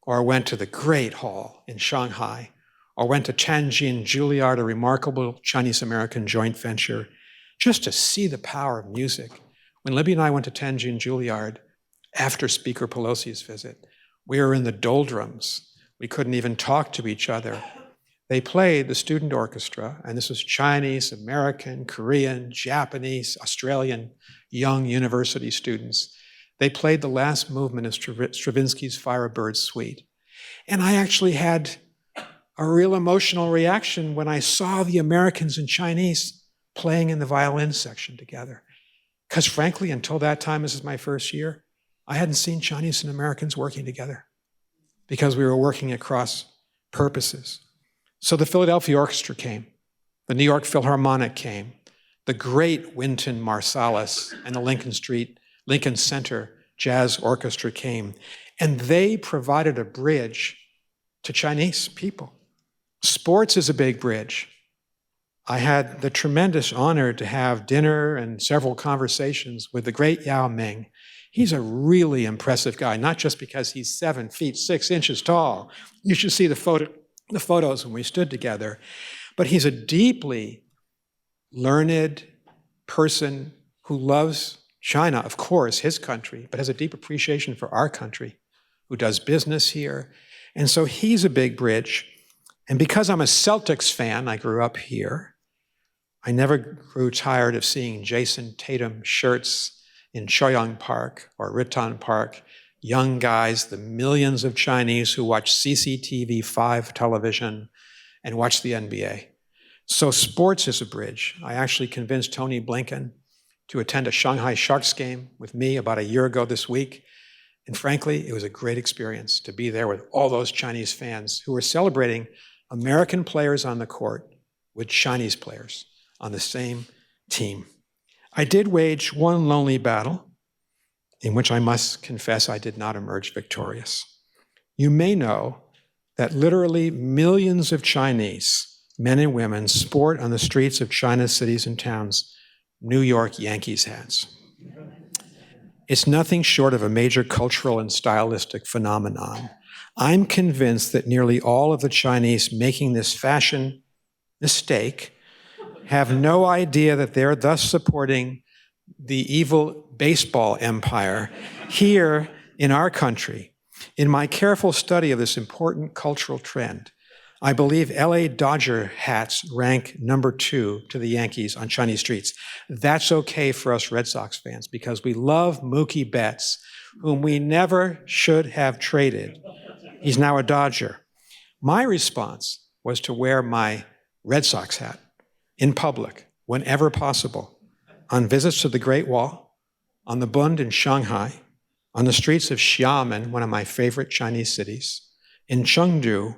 or went to the Great Hall in Shanghai, or went to Tianjin Juilliard, a remarkable Chinese-American joint venture, just to see the power of music. When Libby and I went to Tianjin Juilliard after Speaker Pelosi's visit, we were in the doldrums. We couldn't even talk to each other. They played the student orchestra, and this was Chinese, American, Korean, Japanese, Australian, young university students. They played the last movement of Stravinsky's Firebird Suite. And I actually had a real emotional reaction when I saw the Americans and Chinese playing in the violin section together. Because frankly, until that time, this is my first year, I hadn't seen Chinese and Americans working together because we were working across purposes. So the Philadelphia Orchestra came, the New York Philharmonic came, the great Wynton Marsalis and the Lincoln Center Jazz Orchestra came, and they provided a bridge to Chinese people. Sports is a big bridge. I had the tremendous honor to have dinner and several conversations with the great Yao Ming. He's a really impressive guy, not just because he's 7 feet 6 inches tall. You should see the photos when we stood together. But he's a deeply learned person who loves China, of course, his country, but has a deep appreciation for our country, who does business here. And so he's a big bridge. And because I'm a Celtics fan, I grew up here, I never grew tired of seeing Jason Tatum shirts in Choyang Park or Riton Park, young guys, the millions of Chinese who watch CCTV 5 television and watch the NBA. So sports is a bridge. I actually convinced Tony Blinken to attend a Shanghai Sharks game with me about a year ago this week. And frankly, it was a great experience to be there with all those Chinese fans who were celebrating American players on the court with Chinese players on the same team. I did wage one lonely battle in which I must confess I did not emerge victorious. You may know that literally millions of Chinese men and women sport on the streets of China's cities and towns New York Yankees hats. It's nothing short of a major cultural and stylistic phenomenon. I'm convinced that nearly all of the Chinese making this fashion mistake have no idea that they're thus supporting the evil baseball empire here in our country. In my careful study of this important cultural trend, I believe LA Dodger hats rank number 2 to the Yankees on Chinese streets. That's okay for us Red Sox fans because we love Mookie Betts, whom we never should have traded. He's now a Dodger. My response was to wear my Red Sox hat in public whenever possible, on visits to the Great Wall, on the Bund in Shanghai, on the streets of Xiamen, one of my favorite Chinese cities, in Chengdu,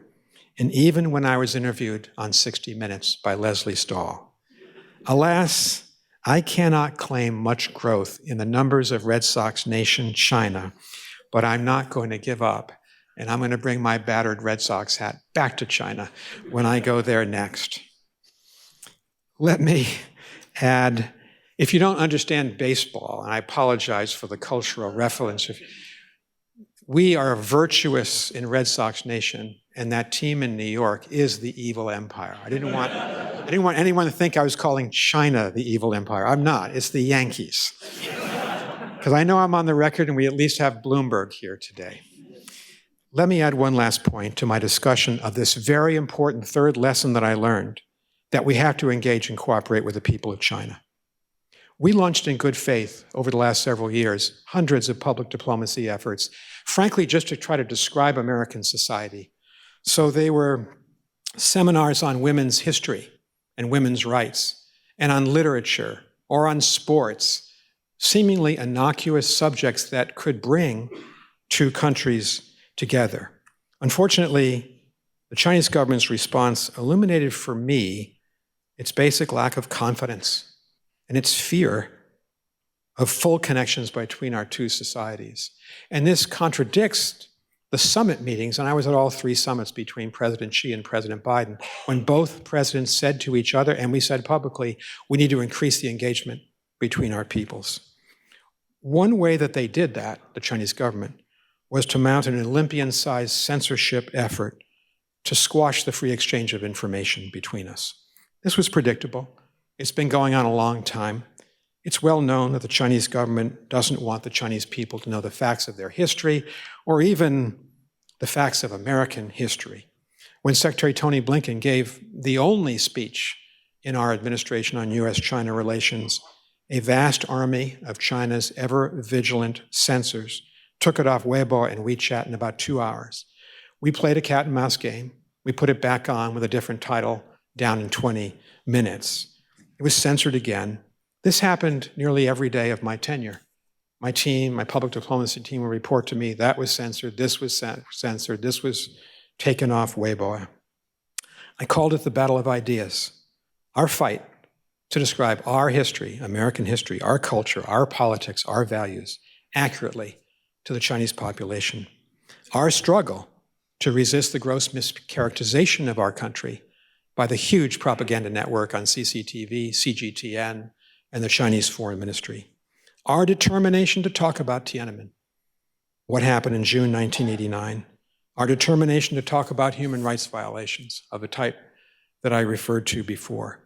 and even when I was interviewed on 60 Minutes by Leslie Stahl. Alas, I cannot claim much growth in the numbers of Red Sox Nation China, but I'm not going to give up, and I'm going to bring my battered Red Sox hat back to China when I go there next. Let me add, if you don't understand baseball, and I apologize for the cultural reference, we are virtuous in Red Sox Nation, and that team in New York is the evil empire. I didn't want anyone to think I was calling China the evil empire. I'm not. It's the Yankees. Because I know I'm on the record, and we at least have Bloomberg here today. Let me add one last point to my discussion of this very important third lesson that I learned, that we have to engage and cooperate with the people of China. We launched in good faith over the last several years hundreds of public diplomacy efforts, frankly, just to try to describe American society. So they were seminars on women's history and women's rights, and on literature or on sports, seemingly innocuous subjects that could bring two countries together. Unfortunately, the Chinese government's response illuminated for me its basic lack of confidence and its fear of full connections between our two societies. And this contradicts the summit meetings, and I was at all three summits between President Xi and President Biden, when both presidents said to each other, and we said publicly, we need to increase the engagement between our peoples. One way that they did that, the Chinese government, was to mount an Olympian-sized censorship effort to squash the free exchange of information between us. This was predictable. It's been going on a long time. It's well known that the Chinese government doesn't want the Chinese people to know the facts of their history or even the facts of American history. when Secretary Tony Blinken gave the only speech in our administration on U.S.-China relations, a vast army of China's ever-vigilant censors took it off Weibo and WeChat in about 2 hours. We played a cat and mouse game. We put it back on with a different title down in 20 minutes. It was censored again. This happened nearly every day of my tenure. My team, my public diplomacy team, would report to me, that was censored, this was censored, this was taken off Weibo. I called it the battle of ideas. Our fight to describe our history, American history, our culture, our politics, our values, accurately to the Chinese population. Our struggle to resist the gross mischaracterization of our country by the huge propaganda network on CCTV, CGTN, and the Chinese Foreign Ministry. Our determination to talk about Tiananmen, what happened in June 1989. Our determination to talk about human rights violations of the type that I referred to before.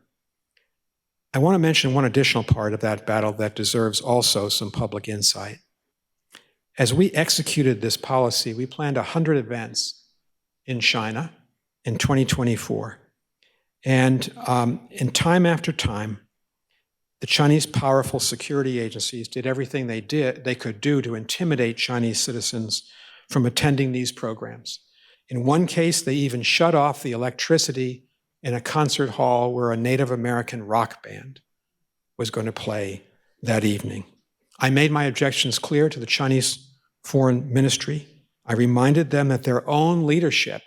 I want to mention one additional part of that battle that deserves also some public insight. As we executed this policy, we planned 100 events in China in 2024. And in time after time, the Chinese powerful security agencies did everything they could do to intimidate Chinese citizens from attending these programs. In one case, they even shut off the electricity in a concert hall where a Native American rock band was going to play that evening. I made my objections clear to the Chinese Foreign Ministry. I reminded them that their own leadership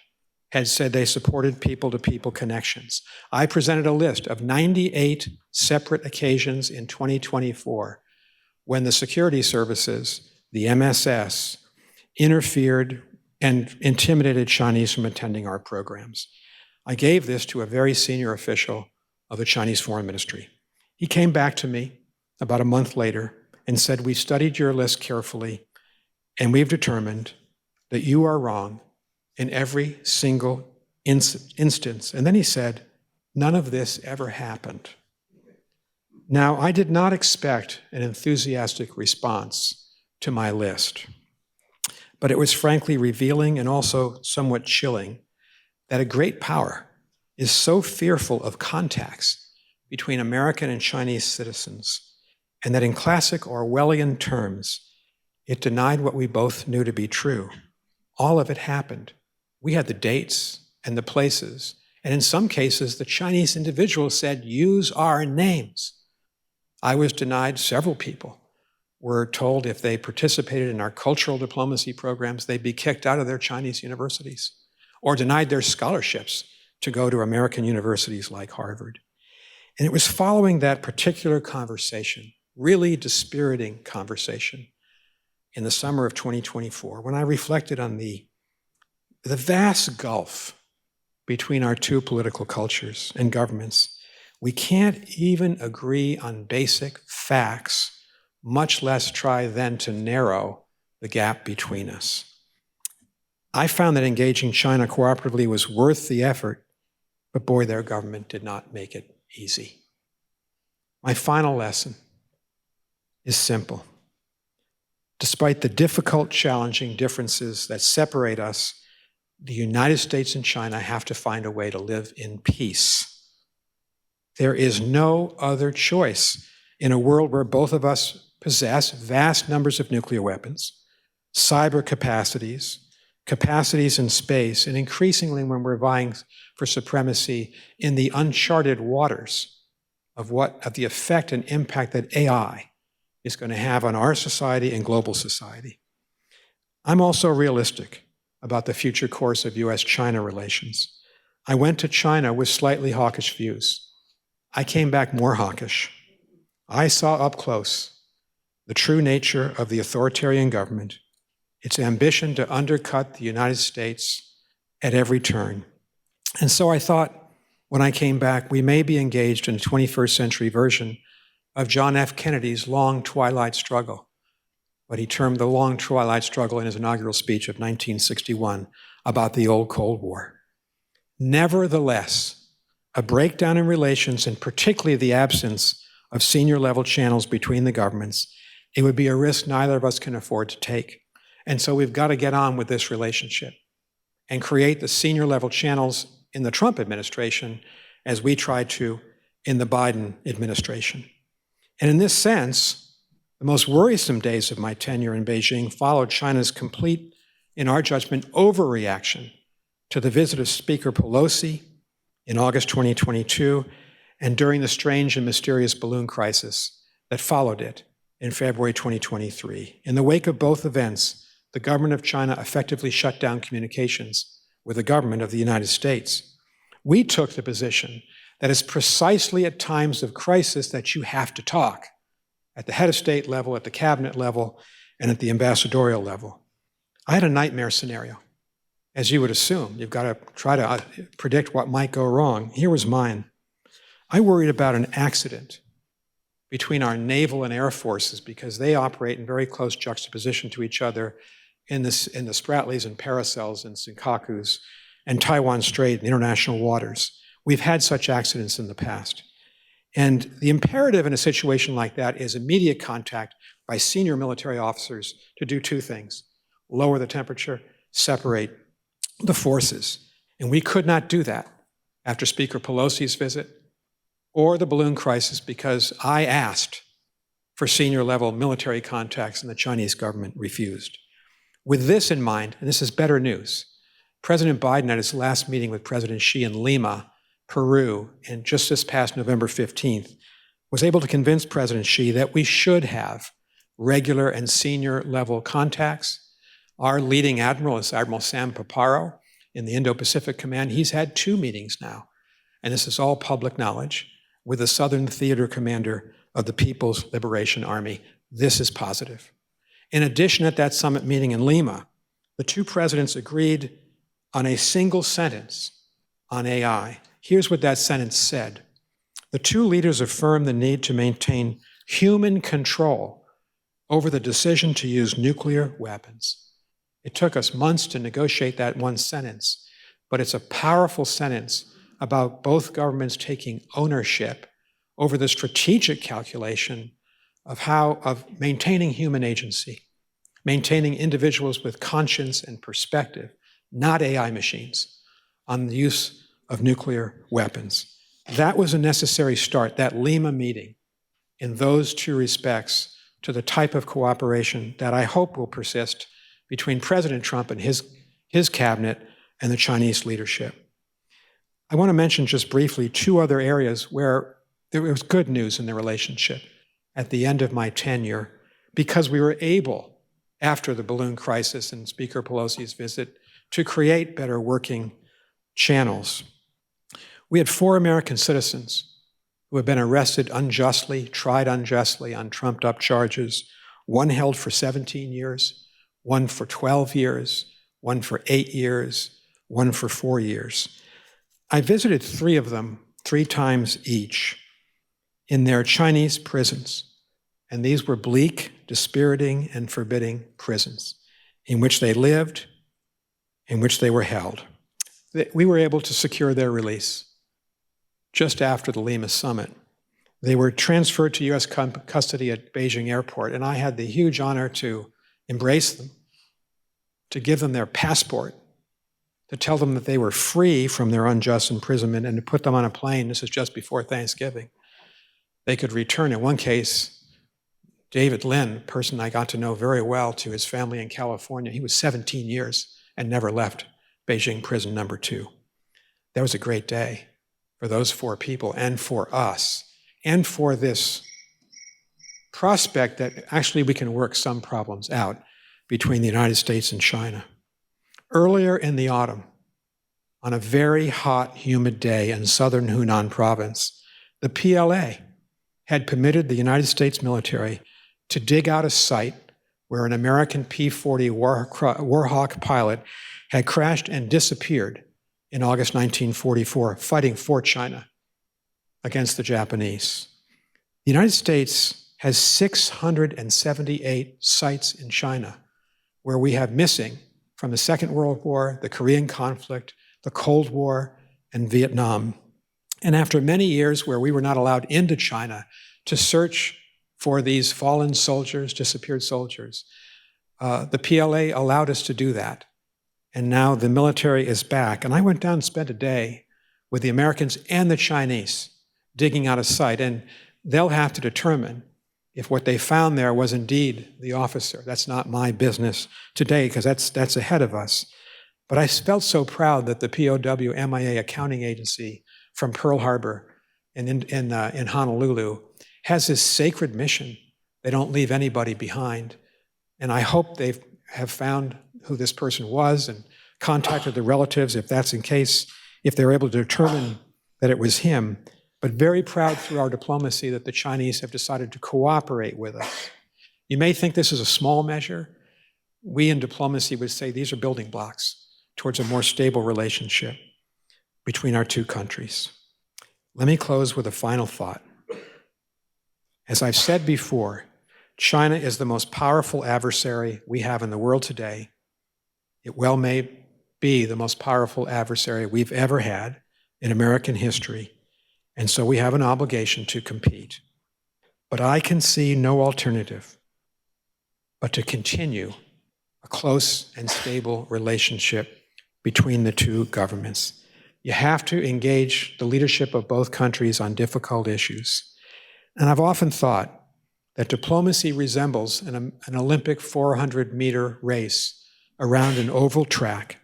had said they supported people-to-people connections. I presented a list of 98 separate occasions in 2024 when the security services, the MSS, interfered and intimidated Chinese from attending our programs. I gave this to a very senior official of the Chinese Foreign Ministry. He came back to me about a month later and said, "We've studied your list carefully, and we've determined that you are wrong in every single instance." And then he said, "None of this ever happened." Now, I did not expect an enthusiastic response to my list, but it was frankly revealing and also somewhat chilling that a great power is so fearful of contacts between American and Chinese citizens, and that in classic Orwellian terms, it denied what we both knew to be true. All of it happened. We had the dates and the places, and in some cases, the Chinese individuals said, "Use our names." I was denied. Several people were told if they participated in our cultural diplomacy programs, they'd be kicked out of their Chinese universities or denied their scholarships to go to American universities like Harvard. And it was following that particular conversation, really dispiriting conversation, in the summer of 2024, when I reflected on the vast gulf between our two political cultures and governments. We can't even agree on basic facts, much less try then to narrow the gap between us. I found that engaging China cooperatively was worth the effort, but boy, their government did not make it easy. My final lesson is simple. Despite the difficult, challenging differences that separate us, the United States and China have to find a way to live in peace. There is no other choice in a world where both of us possess vast numbers of nuclear weapons, cyber capacities, capacities in space, and increasingly when we're vying for supremacy in the uncharted waters of the effect and impact that AI is going to have on our society and global society. I'm also realistic about the future course of US-China relations. I went to China with slightly hawkish views. I came back more hawkish. I saw up close the true nature of the authoritarian government, its ambition to undercut the United States at every turn. And so I thought, when I came back, we may be engaged in a 21st century version of John F. Kennedy's long twilight struggle, what he termed the long twilight struggle in his inaugural speech of 1961 about the old Cold War. Nevertheless, a breakdown in relations, and particularly the absence of senior-level channels between the governments, it would be a risk neither of us can afford to take. And so we've got to get on with this relationship. and create the senior level channels in the Trump administration as we tried to in the Biden administration. And in this sense, the most worrisome days of my tenure in Beijing followed China's complete, in our judgment, overreaction to the visit of Speaker Pelosi in August 2022 and during the strange and mysterious balloon crisis that followed it in February 2023. In the wake of both events, the government of China effectively shut down communications with the government of the United States. We took the position that it's precisely at times of crisis that you have to talk, at the head of state level, at the cabinet level, and at the ambassadorial level. I had a nightmare scenario. As you would assume, you've got to try to predict what might go wrong. Here was mine. I worried about an accident between our naval and air forces because they operate in very close juxtaposition to each other in the Spratlys and Paracels and Senkakus and Taiwan Strait and international waters. We've had such accidents in the past. And the imperative in a situation like that is immediate contact by senior military officers to do two things: lower the temperature, separate the forces. And we could not do that after Speaker Pelosi's visit or the balloon crisis because I asked for senior level military contacts and the Chinese government refused. With this in mind, and this is better news, President Biden at his last meeting with President Xi in Lima, Peru, and just this past November 15th, was able to convince President Xi that we should have regular and senior level contacts. Our leading admiral is Admiral Sam Paparo in the Indo-Pacific Command. He's had 2 meetings now, and this is all public knowledge, with the Southern Theater Commander of the People's Liberation Army. This is positive. In addition, at that summit meeting in Lima, the 2 presidents agreed on a single sentence on AI. Here's what that sentence said. The 2 leaders affirmed the need to maintain human control over the decision to use nuclear weapons. It took us months to negotiate that one sentence, but it's a powerful sentence about both governments taking ownership over the strategic calculation of maintaining human agency, maintaining individuals with conscience and perspective, not AI machines, on the use of nuclear weapons. That was a necessary start, that Lima meeting, in those 2 respects, to the type of cooperation that I hope will persist between President Trump and his cabinet and the Chinese leadership. I want to mention just briefly 2 other areas where there was good news in the relationship at the end of my tenure, because we were able, after the balloon crisis and Speaker Pelosi's visit, to create better working channels. We had 4 American citizens who had been arrested unjustly, tried unjustly on trumped-up charges, one held for 17 years, one for 12 years, one for 8 years, one for 4 years. I visited 3 of them 3 times each in their Chinese prisons, and these were bleak, dispiriting, and forbidding prisons in which they lived, in which they were held. We were able to secure their release just after the Lima summit. They were transferred to U.S. custody at Beijing Airport, and I had the huge honor to embrace them, to give them their passport, to tell them that they were free from their unjust imprisonment, and to put them on a plane. This is just before Thanksgiving. They could return. In one case, David Lin, a person I got to know very well, to his family in California. He was 17 years and never left Beijing prison number 2. That was a great day for those 4 people and for us, and for this prospect that actually we can work some problems out between the United States and China. Earlier in the autumn, on a very hot, humid day in southern Hunan province, the PLA had permitted the United States military to dig out a site where an American P-40 Warhawk pilot had crashed and disappeared in August 1944, fighting for China against the Japanese. The United States has 678 sites in China where we have missing from the Second World War, the Korean conflict, the Cold War, and Vietnam. And after many years where we were not allowed into China to search for these fallen soldiers, disappeared soldiers, the PLA allowed us to do that. And now the military is back. And I went down and spent a day with the Americans and the Chinese digging out a site. And they'll have to determine if what they found there was indeed the officer. That's not my business today, because that's ahead of us. But I felt so proud that the POW MIA accounting agency from Pearl Harbor in Honolulu has this sacred mission. They don't leave anybody behind. And I hope they have found who this person was and contacted the relatives, if that's in case, if they're able to determine that it was him. But very proud through our diplomacy that the Chinese have decided to cooperate with us. You may think this is a small measure. We in diplomacy would say these are building blocks towards a more stable relationship between our two countries. Let me close with a final thought. As I've said before, China is the most powerful adversary we have in the world today. It well may be the most powerful adversary we've ever had in American history. And so we have an obligation to compete. But I can see no alternative but to continue a close and stable relationship between the two governments. You have to engage the leadership of both countries on difficult issues. And I've often thought that diplomacy resembles an Olympic 400-meter race around an oval track.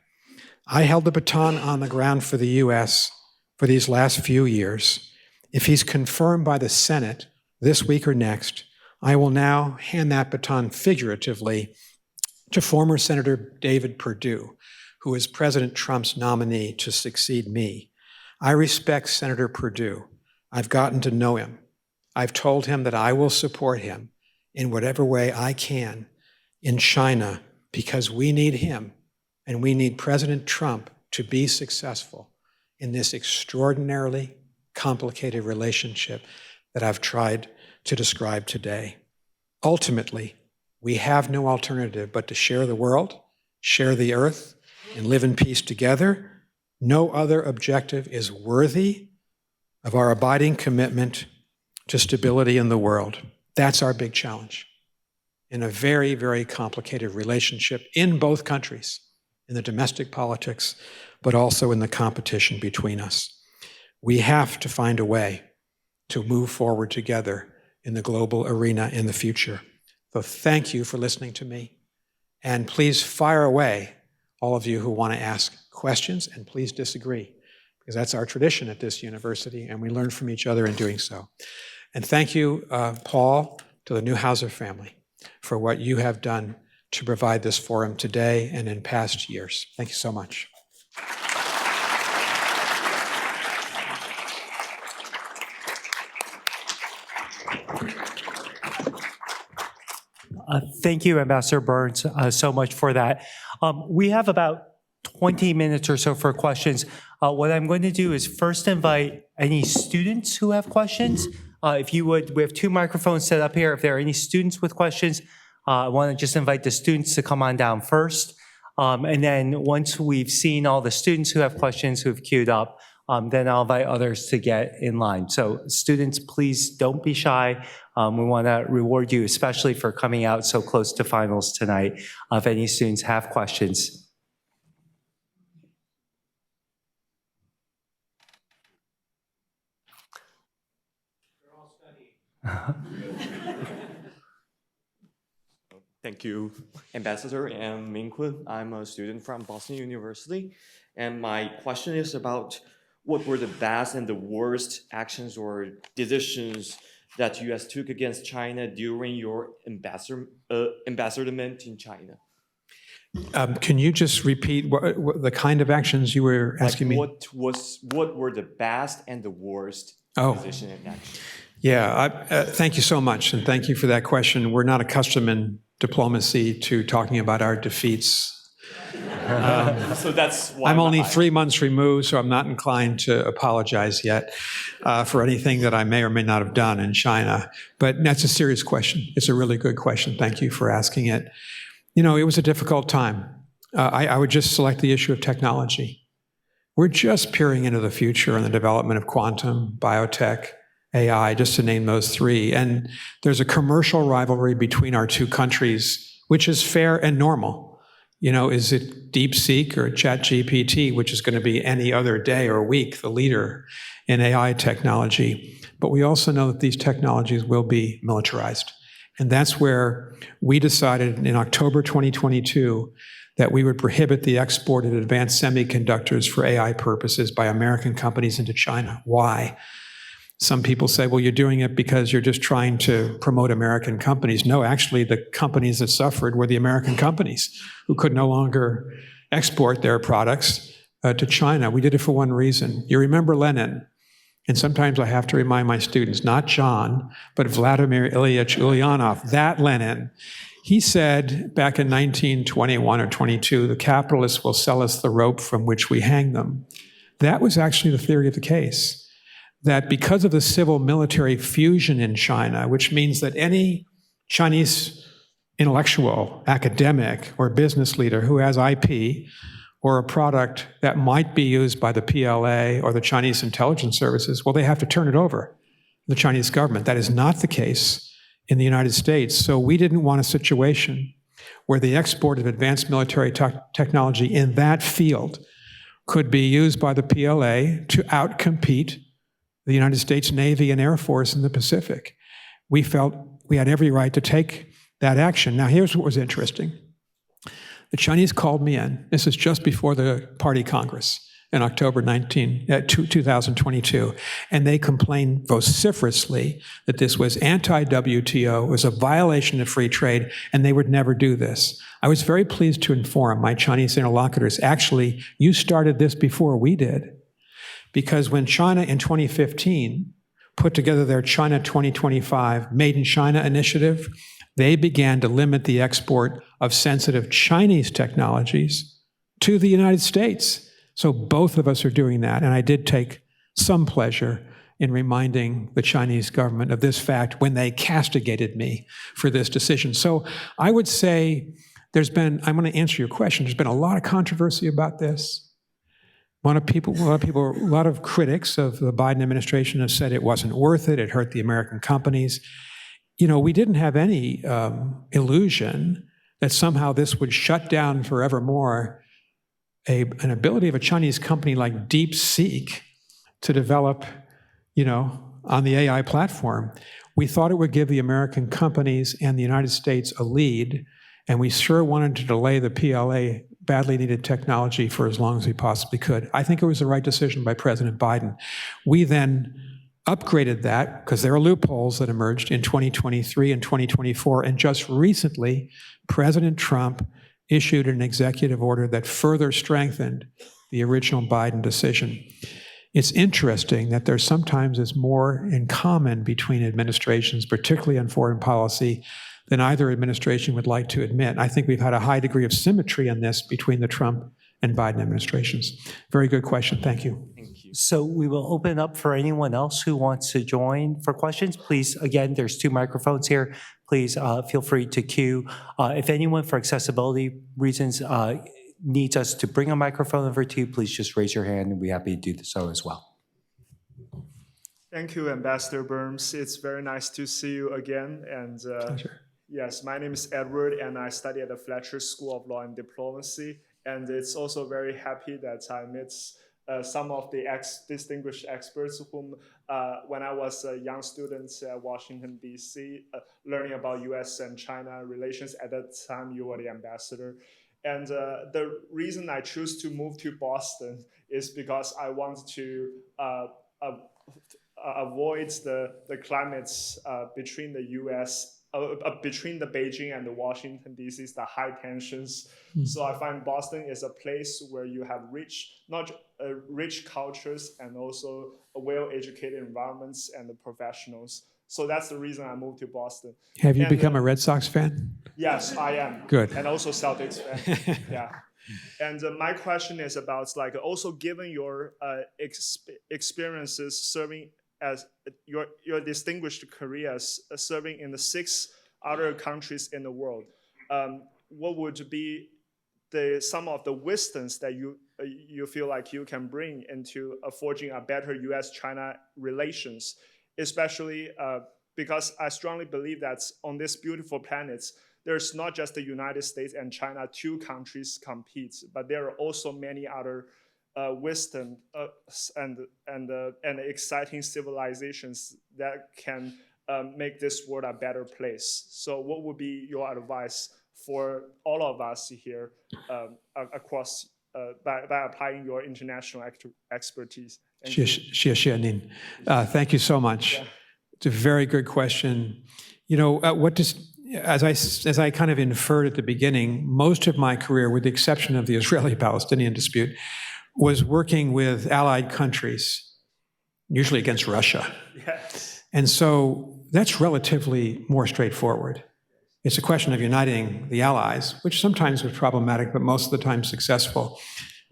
I held the baton on the ground for the U.S. for these last few years. If he's confirmed by the Senate this week or next, I will now hand that baton figuratively to former Senator David Perdue, who is President Trump's nominee to succeed me. I respect Senator Perdue. I've gotten to know him. I've told him that I will support him in whatever way I can in China, because we need him and we need President Trump to be successful in this extraordinarily complicated relationship that I've tried to describe today. Ultimately, we have no alternative but to share the world, share the earth, and live in peace together. No other objective is worthy of our abiding commitment to stability in the world. That's our big challenge in a very, very complicated relationship in both countries, in the domestic politics, but also in the competition between us. We have to find a way to move forward together in the global arena in the future. So thank you for listening to me. And please fire away, all of you who want to ask questions, and please disagree, because that's our tradition at this university, and we learn from each other in doing so. And thank you, Paul, to the Neuhauser family for what you have done to provide this forum today and in past years. Thank you so much. Thank you, Ambassador Burns, so much for that. We have about 20 minutes or so for questions. What I'm going to do is first invite any students who have questions. If you would, we have 2 microphones set up here. If there are any students with questions, I want to just invite the students to come on down first. And then once we've seen all the students who have questions who have queued up, then I'll invite others to get in line. So students, please don't be shy. We want to reward you, especially for coming out so close to finals tonight. If any students have questions. Thank you, Ambassador and Ming-Kun. I'm a student from Boston University, and my question is about what were the best and the worst actions or decisions that U.S. took against China during your ambassadorment in China? Can you just repeat what the kind of actions you were asking me? What were the best and the worst decision and action? Yeah, thank you so much, and thank you for that question. We're not accustomed in diplomacy to talking about our defeats. So that's why I'm only 3 months removed, so I'm not inclined to apologize yet for anything that I may or may not have done in China. But that's a serious question. It's a really good question. Thank you for asking it. You know, it was a difficult time. I would just select the issue of technology. We're just peering into the future and the development of quantum, biotech, AI, just to name those 3. And there's a commercial rivalry between our 2 countries, which is fair and normal. Is it DeepSeek or ChatGPT, which is going to be any other day or week the leader in AI technology? But we also know that these technologies will be militarized. And that's where we decided in October 2022 that we would prohibit the export of advanced semiconductors for AI purposes by American companies into China. Why? Some people say, well, you're doing it because you're just trying to promote American companies. No, actually, the companies that suffered were the American companies who could no longer export their products to China. We did it for one reason. You remember Lenin, and sometimes I have to remind my students, not John, but Vladimir Ilyich Ulyanov, that Lenin. He said back in 1921 or 22, the capitalists will sell us the rope from which we hang them. That was actually the theory of the case. That because of the civil-military fusion in China, which means that any Chinese intellectual, academic, or business leader who has IP or a product that might be used by the PLA or the Chinese intelligence services, well, they have to turn it over to the Chinese government. That is not the case in the United States. So we didn't want a situation where the export of advanced military technology in that field could be used by the PLA to outcompete the United States Navy and Air Force in the Pacific. We felt we had every right to take that action. Now, here's what was interesting. The Chinese called me in. This is just before the Party Congress in October 2022, and they complained vociferously that this was anti-WTO, it was a violation of free trade, and they would never do this. I was very pleased to inform my Chinese interlocutors, actually, you started this before we did. Because when China in 2015 put together their China 2025 Made in China initiative, they began to limit the export of sensitive Chinese technologies to the United States. So both of us are doing that, and I did take some pleasure in reminding the Chinese government of this fact when they castigated me for this decision. So I would say I'm going to answer your question, there's been a lot of controversy about this. A lot of critics of the Biden administration have said it wasn't worth it, it hurt the American companies. We didn't have any illusion that somehow this would shut down forevermore an ability of a Chinese company like DeepSeek to develop, on the AI platform. We thought it would give the American companies and the United States a lead, and we sure wanted to delay the PLA badly needed technology for as long as we possibly could. I think it was the right decision by President Biden. We then upgraded that because there are loopholes that emerged in 2023 and 2024, and just recently, President Trump issued an executive order that further strengthened the original Biden decision. It's interesting that there sometimes is more in common between administrations, particularly on foreign policy, than either administration would like to admit. I think we've had a high degree of symmetry in this between the Trump and Biden administrations. Very good question. Thank you. Thank you. So we will open up for anyone else who wants to join for questions. Please, again, there's 2 microphones here. Please feel free to queue. If anyone, for accessibility reasons, needs us to bring a microphone over to you, please just raise your hand and we're happy to do so as well. Thank you, Ambassador Burns. It's very nice to see you again. And Pleasure. yes, my name is Edward, and I study at the Fletcher School of Law and Diplomacy. And it's also very happy that I met some of the distinguished experts whom, when I was a young student at Washington, D.C., learning about U.S. and China relations. At that time, you were the ambassador. And the reason I choose to move to Boston is because I want to avoid the climates between the U.S., between the Beijing and the Washington D.C. the high tensions. So I find Boston is a place where you have rich cultures and also well-educated environments and the professionals. So that's the reason I moved to Boston. Have you become a Red Sox fan? Yes, I am. Good. And also Celtics fan. Yeah. And my question is about also given your experiences serving as your distinguished careers serving in the 6 other countries in the world, what would be some of the wisdoms that you feel like you can bring into forging a better U.S.-China relations, especially because I strongly believe that on this beautiful planet, there's not just the United States and China, two countries compete, but there are also many other wisdom and exciting civilizations that can make this world a better place. So what would be your advice for all of us here across by applying your international expertise? Thank you so much. Yeah. It's a very good question. You know, as I kind of inferred at the beginning, most of my career, with the exception of the Israeli-Palestinian dispute, was working with allied countries, usually against Russia. Yes. And so that's relatively more straightforward. It's a question of uniting the allies, which sometimes was problematic, but most of the time successful.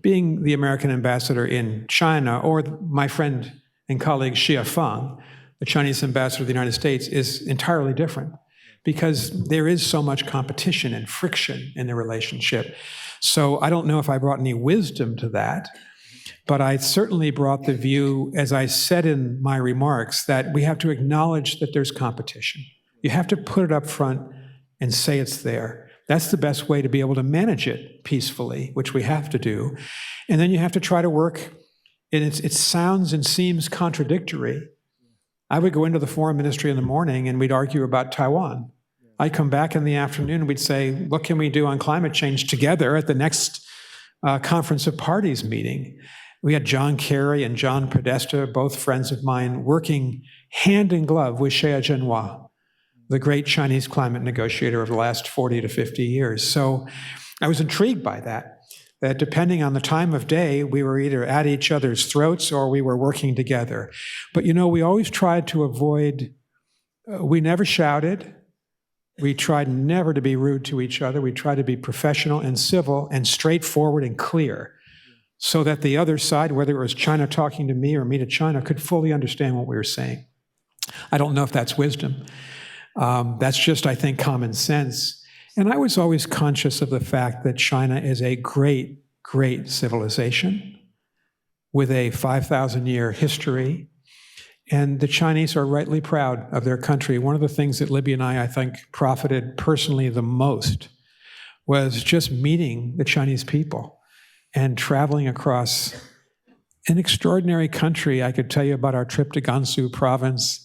Being the American ambassador in China, or my friend and colleague Xia Feng, the Chinese ambassador to the United States, is entirely different because there is so much competition and friction in the relationship. So I don't know if I brought any wisdom to that, but I certainly brought the view, as I said in my remarks, that we have to acknowledge that there's competition. You have to put it up front and say it's there. That's the best way to be able to manage it peacefully, which we have to do. And then you have to try to work, and it sounds and seems contradictory. I would go into the foreign ministry in the morning and we'd argue about Taiwan. I'd come back in the afternoon and we'd say, what can we do on climate change together at the next Conference of Parties meeting? We had John Kerry and John Podesta, both friends of mine, working hand in glove with Xie Zhenhua, the great Chinese climate negotiator of the last 40 to 50 years. So I was intrigued by that depending on the time of day, we were either at each other's throats or we were working together. But you know, we always tried to avoid, we never shouted. We tried never to be rude to each other. We tried to be professional and civil and straightforward and clear so that the other side, whether it was China talking to me or me to China, could fully understand what we were saying. I don't know if that's wisdom. That's just, I think, common sense. And I was always conscious of the fact that China is a great, great civilization with a 5,000-year history. And the Chinese are rightly proud of their country. One of the things that Libby and I think, profited personally the most was just meeting the Chinese people and traveling across an extraordinary country. I could tell you about our trip to Gansu province.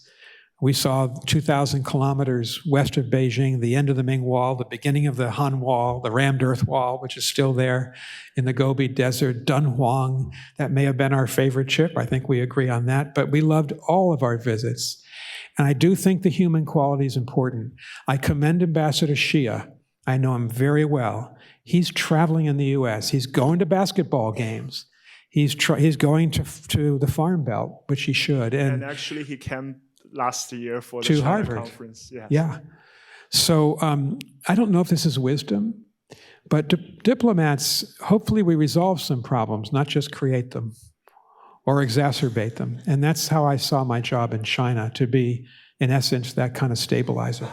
We saw 2,000 kilometers west of Beijing, the end of the Ming Wall, the beginning of the Han Wall, the rammed earth wall, which is still there in the Gobi Desert, Dunhuang. That may have been our favorite trip. I think we agree on that. But we loved all of our visits. And I do think the human quality is important. I commend Ambassador Xia. I know him very well. He's traveling in the U.S. He's going to basketball games. He's going to the Farm Belt, which he should. And actually, he came last year for the to China Harvard conference. Yes. Yeah. So I don't know if this is wisdom, but diplomats, hopefully we resolve some problems, not just create them or exacerbate them. And that's how I saw my job in China, to be, in essence, that kind of stabilizer.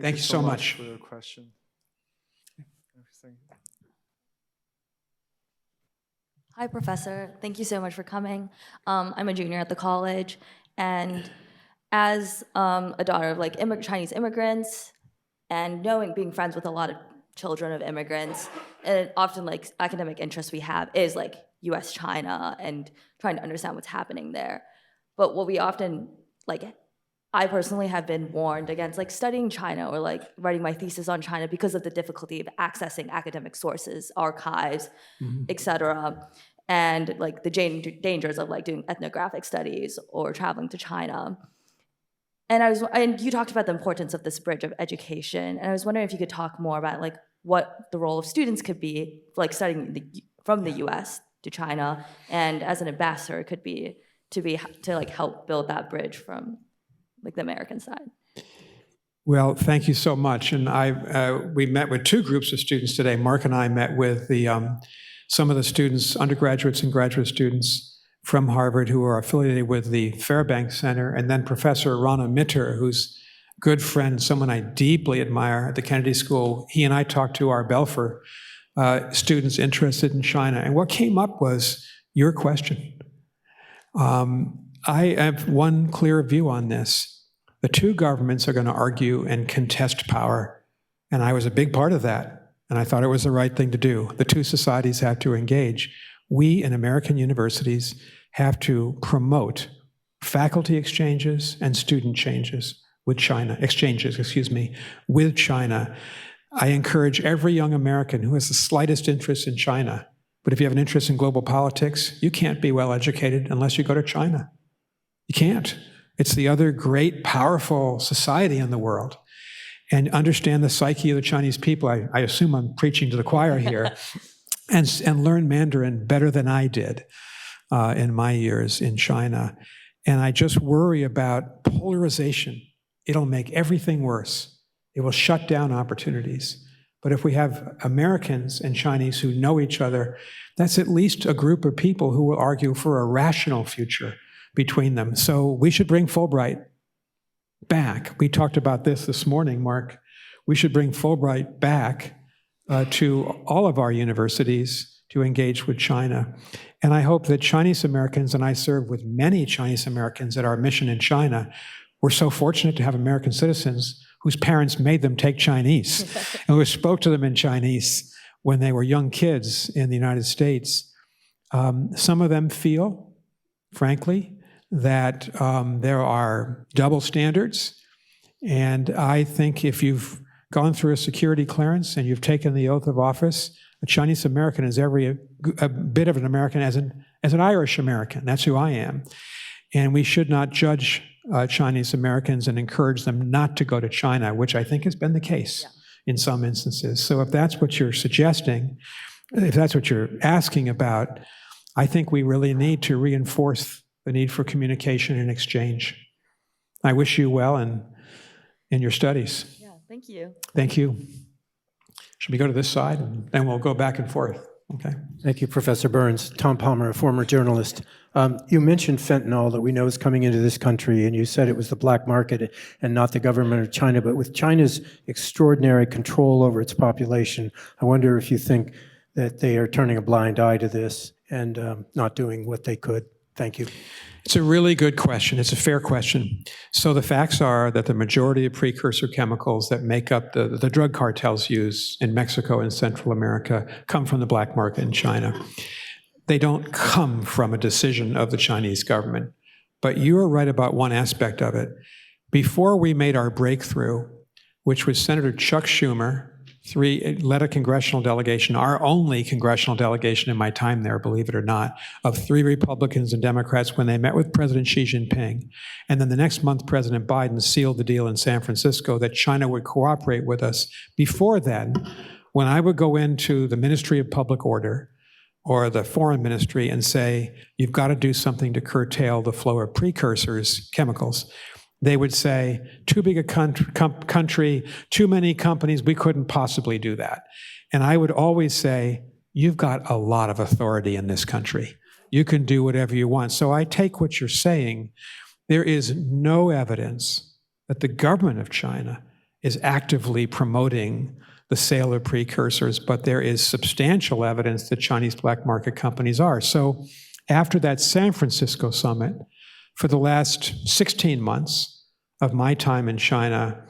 Thank you so much for your question. Hi, Professor. Thank you so much for coming. I'm a junior at the college, and as a daughter of Chinese immigrants, and being friends with a lot of children of immigrants, and often academic interests we have is U.S.-China and trying to understand what's happening there. But what we often I personally have been warned against studying China or writing my thesis on China because of the difficulty of accessing academic sources, archives, etc., and the dangers of doing ethnographic studies or traveling to China. And you talked about the importance of this bridge of education, and I was wondering if you could talk more about what the role of students could be, studying from the U.S. to China, and as an ambassador could be to help build that bridge from the American side. Well, thank you so much. And we met with two groups of students today. Mark and I met with some of the students, undergraduates and graduate students from Harvard who are affiliated with the Fairbank Center, and then Professor Rana Mitter, who's a good friend, someone I deeply admire at the Kennedy School. He and I talked to our Belfer students interested in China. And what came up was your question. I have one clear view on this. The two governments are going to argue and contest power And I was a big part of that. And I thought it was the right thing to do. The two societies have to engage. We in American universities have to promote faculty exchanges and student exchanges with China. I encourage every young American who has the slightest interest in China, but if you have an interest in global politics, you can't be well educated unless you go to China. You can't. It's the other great, powerful society in the world. And understand the psyche of the Chinese people. I assume I'm preaching to the choir here. and learn Mandarin better than I did in my years in China. And I just worry about polarization. It'll make everything worse. It will shut down opportunities. But if we have Americans and Chinese who know each other, that's at least a group of people who will argue for a rational future between them. So we should bring Fulbright back. We talked about this morning, Mark. We should bring Fulbright back to all of our universities to engage with China. And I hope that Chinese Americans, and I serve with many Chinese Americans at our mission in China, we're so fortunate to have American citizens whose parents made them take Chinese and who spoke to them in Chinese when they were young kids in the United States. Some of them feel, frankly, that there are double standards. And I think if you've gone through a security clearance and you've taken the oath of office, a Chinese American is a bit of an American as an Irish American. That's who I am. And we should not judge Chinese Americans and encourage them not to go to China, which I think has been the case in some instances. So if that's what you're suggesting, if that's what you're asking about, I think we really need to reinforce the need for communication and exchange. I wish you well in your studies. Yeah, thank you. Thank you. Should we go to this side and then we'll go back and forth? Okay. Thank you, Professor Burns. Tom Palmer, a former journalist. You mentioned fentanyl that we know is coming into this country, and you said it was the black market and not the government of China. But with China's extraordinary control over its population, I wonder if you think that they are turning a blind eye to this and not doing what they could. Thank you. It's a really good question. It's a fair question. So the facts are that the majority of precursor chemicals that make up the drug cartels use in Mexico and Central America come from the black market in China. They don't come from a decision of the Chinese government. But you are right about one aspect of it. Before we made our breakthrough, which was Senator Chuck Schumer, led a congressional delegation, our only congressional delegation in my time there, believe it or not, of 3 Republicans and Democrats when they met with President Xi Jinping. And then the next month, President Biden sealed the deal in San Francisco that China would cooperate with us. Before then, when I would go into the Ministry of Public Order or the Foreign Ministry and say, you've got to do something to curtail the flow of precursors, chemicals, they would say, too big a country, too many companies, we couldn't possibly do that. And I would always say, you've got a lot of authority in this country. You can do whatever you want. So I take what you're saying. There is no evidence that the government of China is actively promoting the sale of precursors, but there is substantial evidence that Chinese black market companies are. So after that San Francisco summit, for the last 16 months of my time in China,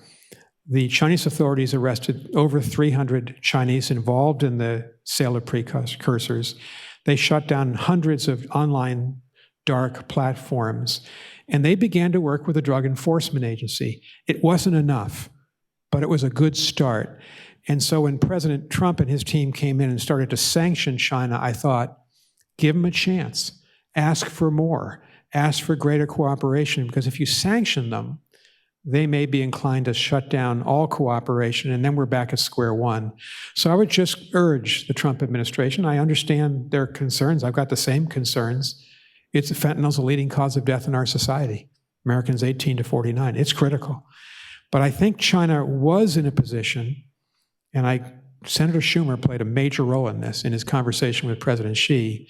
the Chinese authorities arrested over 300 Chinese involved in the sale of precursors. They shut down hundreds of online dark platforms, and they began to work with the Drug Enforcement Agency. It wasn't enough, but it was a good start. And so when President Trump and his team came in and started to sanction China, I thought, give them a chance, ask for more. Ask for greater cooperation, because if you sanction them, they may be inclined to shut down all cooperation, and then we're back at square one. So I would just urge the Trump administration. I understand their concerns. I've got the same concerns. Fentanyl's a leading cause of death in our society. Americans 18 to 49. It's critical. But I think China was in a position, and Senator Schumer played a major role in this in his conversation with President Xi,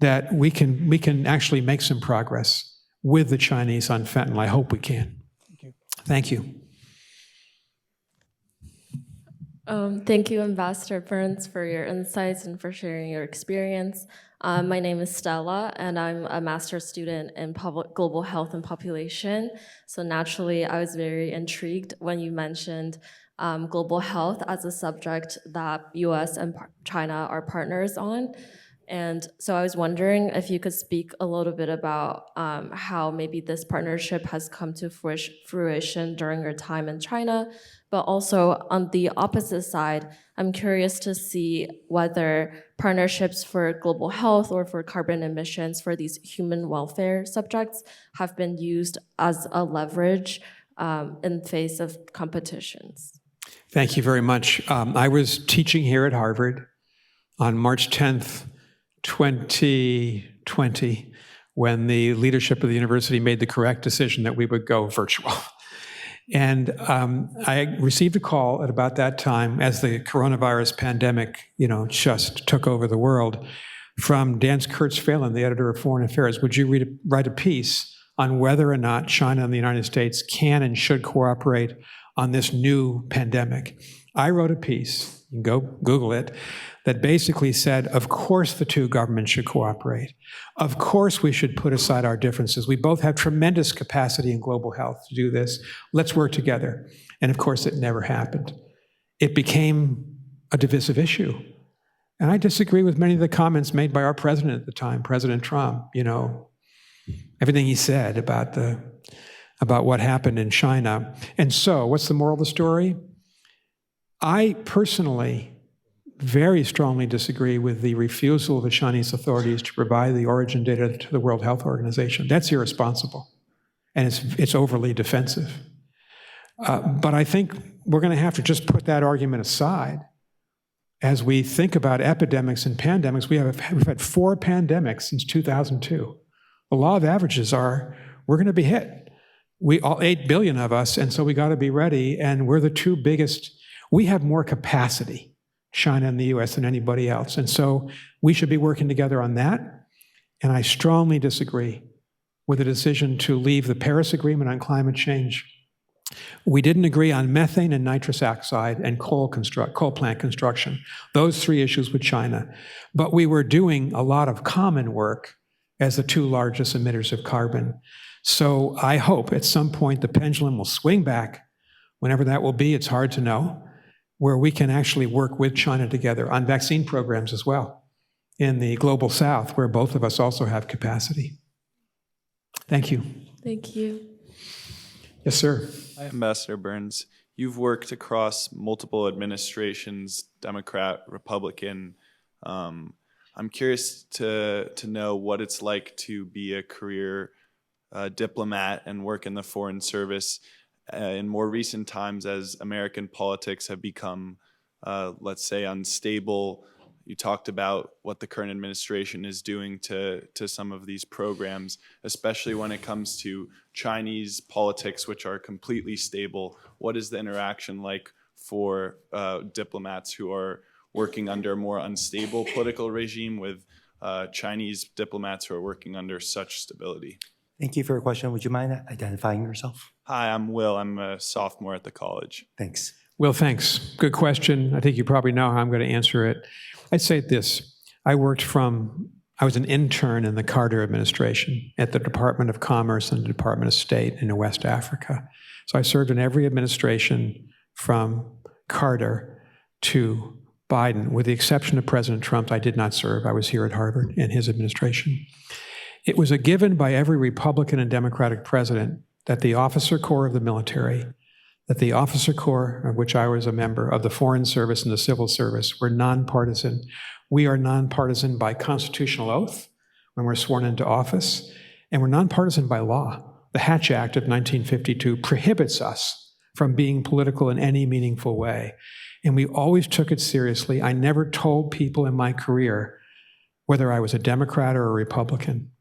that we can actually make some progress with the Chinese on fentanyl. I hope we can. Thank you. Thank you, Ambassador Burns, for your insights and for sharing your experience. My name is Stella, and I'm a master's student in global health and population. So naturally, I was very intrigued when you mentioned global health as a subject that US and China are partners on. And so I was wondering if you could speak a little bit about how maybe this partnership has come to fruition during your time in China, but also on the opposite side, I'm curious to see whether partnerships for global health or for carbon emissions for these human welfare subjects have been used as a leverage in face of competitions. Thank you very much. I was teaching here at Harvard on March 10th, 2020, when the leadership of the university made the correct decision that we would go virtual. And I received a call at about that time, as the coronavirus pandemic, just took over the world, from Dan Kurtz-Phelan, the editor of Foreign Affairs. Would you write a piece on whether or not China and the United States can and should cooperate on this new pandemic? I wrote a piece, you can go Google it, that basically said, of course the two governments should cooperate. Of course we should put aside our differences. We both have tremendous capacity in global health to do this. Let's work together. And of course it never happened. It became a divisive issue. And I disagree with many of the comments made by our president at the time, President Trump. Everything he said about what happened in China. And so, what's the moral of the story? I personally very strongly disagree with the refusal of the Chinese authorities to provide the origin data to the World Health Organization. That's irresponsible, and it's overly defensive. But I think we're going to have to just put that argument aside as we think about epidemics and pandemics. We've had 4 pandemics since 2002. The law of averages are we're going to be hit. We all 8 billion of us, and so we got to be ready. And we're the two biggest. We have more capacity, China and the US, than anybody else. And so we should be working together on that. And I strongly disagree with the decision to leave the Paris Agreement on climate change. We didn't agree on methane and nitrous oxide and coal plant construction, those 3 issues with China. But we were doing a lot of common work as the 2 largest emitters of carbon. So I hope at some point the pendulum will swing back, whenever that will be, it's hard to know, where we can actually work with China together on vaccine programs as well in the global south, where both of us also have capacity. Thank you. Thank you. Yes, sir. Hi, Ambassador Burns. You've worked across multiple administrations, Democrat, Republican. I'm curious to know what it's like to be a career diplomat and work in the Foreign Service in more recent times as American politics have become, let's say, unstable. You talked about what the current administration is doing to some of these programs, especially when it comes to Chinese politics, which are completely stable. What is the interaction like for diplomats who are working under a more unstable political regime with Chinese diplomats who are working under such stability? Thank you for your question. Would you mind identifying yourself? Hi, I'm Will. I'm a sophomore at the college. Thanks. Will, thanks. Good question. I think you probably know how I'm going to answer it. I'd say this. I was an intern in the Carter administration at the Department of Commerce and the Department of State in West Africa. So I served in every administration from Carter to Biden. With the exception of President Trump, I did not serve. I was here at Harvard in his administration. It was a given by every Republican and Democratic president that the officer corps of the military, that the officer corps, of which I was a member, of the Foreign Service and the Civil Service were nonpartisan. We are nonpartisan by constitutional oath when we're sworn into office, and we're nonpartisan by law. The Hatch Act of 1952 prohibits us from being political in any meaningful way, and we always took it seriously. I never told people in my career whether I was a Democrat or a Republican.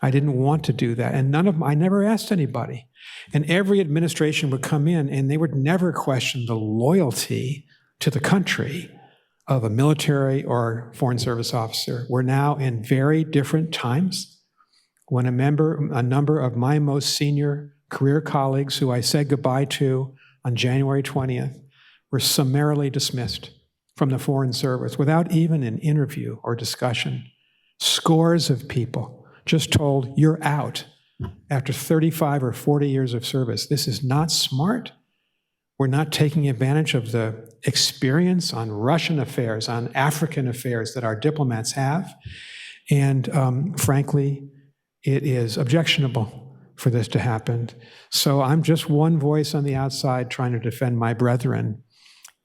I didn't want to do that, and I never asked anybody. And every administration would come in, and they would never question the loyalty to the country of a military or foreign service officer. We're now in very different times when a number of my most senior career colleagues who I said goodbye to on January 20th were summarily dismissed from the Foreign Service without even an interview or discussion. Scores of people just told, you're out after 35 or 40 years of service. This is not smart. We're not taking advantage of the experience on Russian affairs, on African affairs that our diplomats have. And frankly, it is objectionable for this to happen. So I'm just one voice on the outside trying to defend my brethren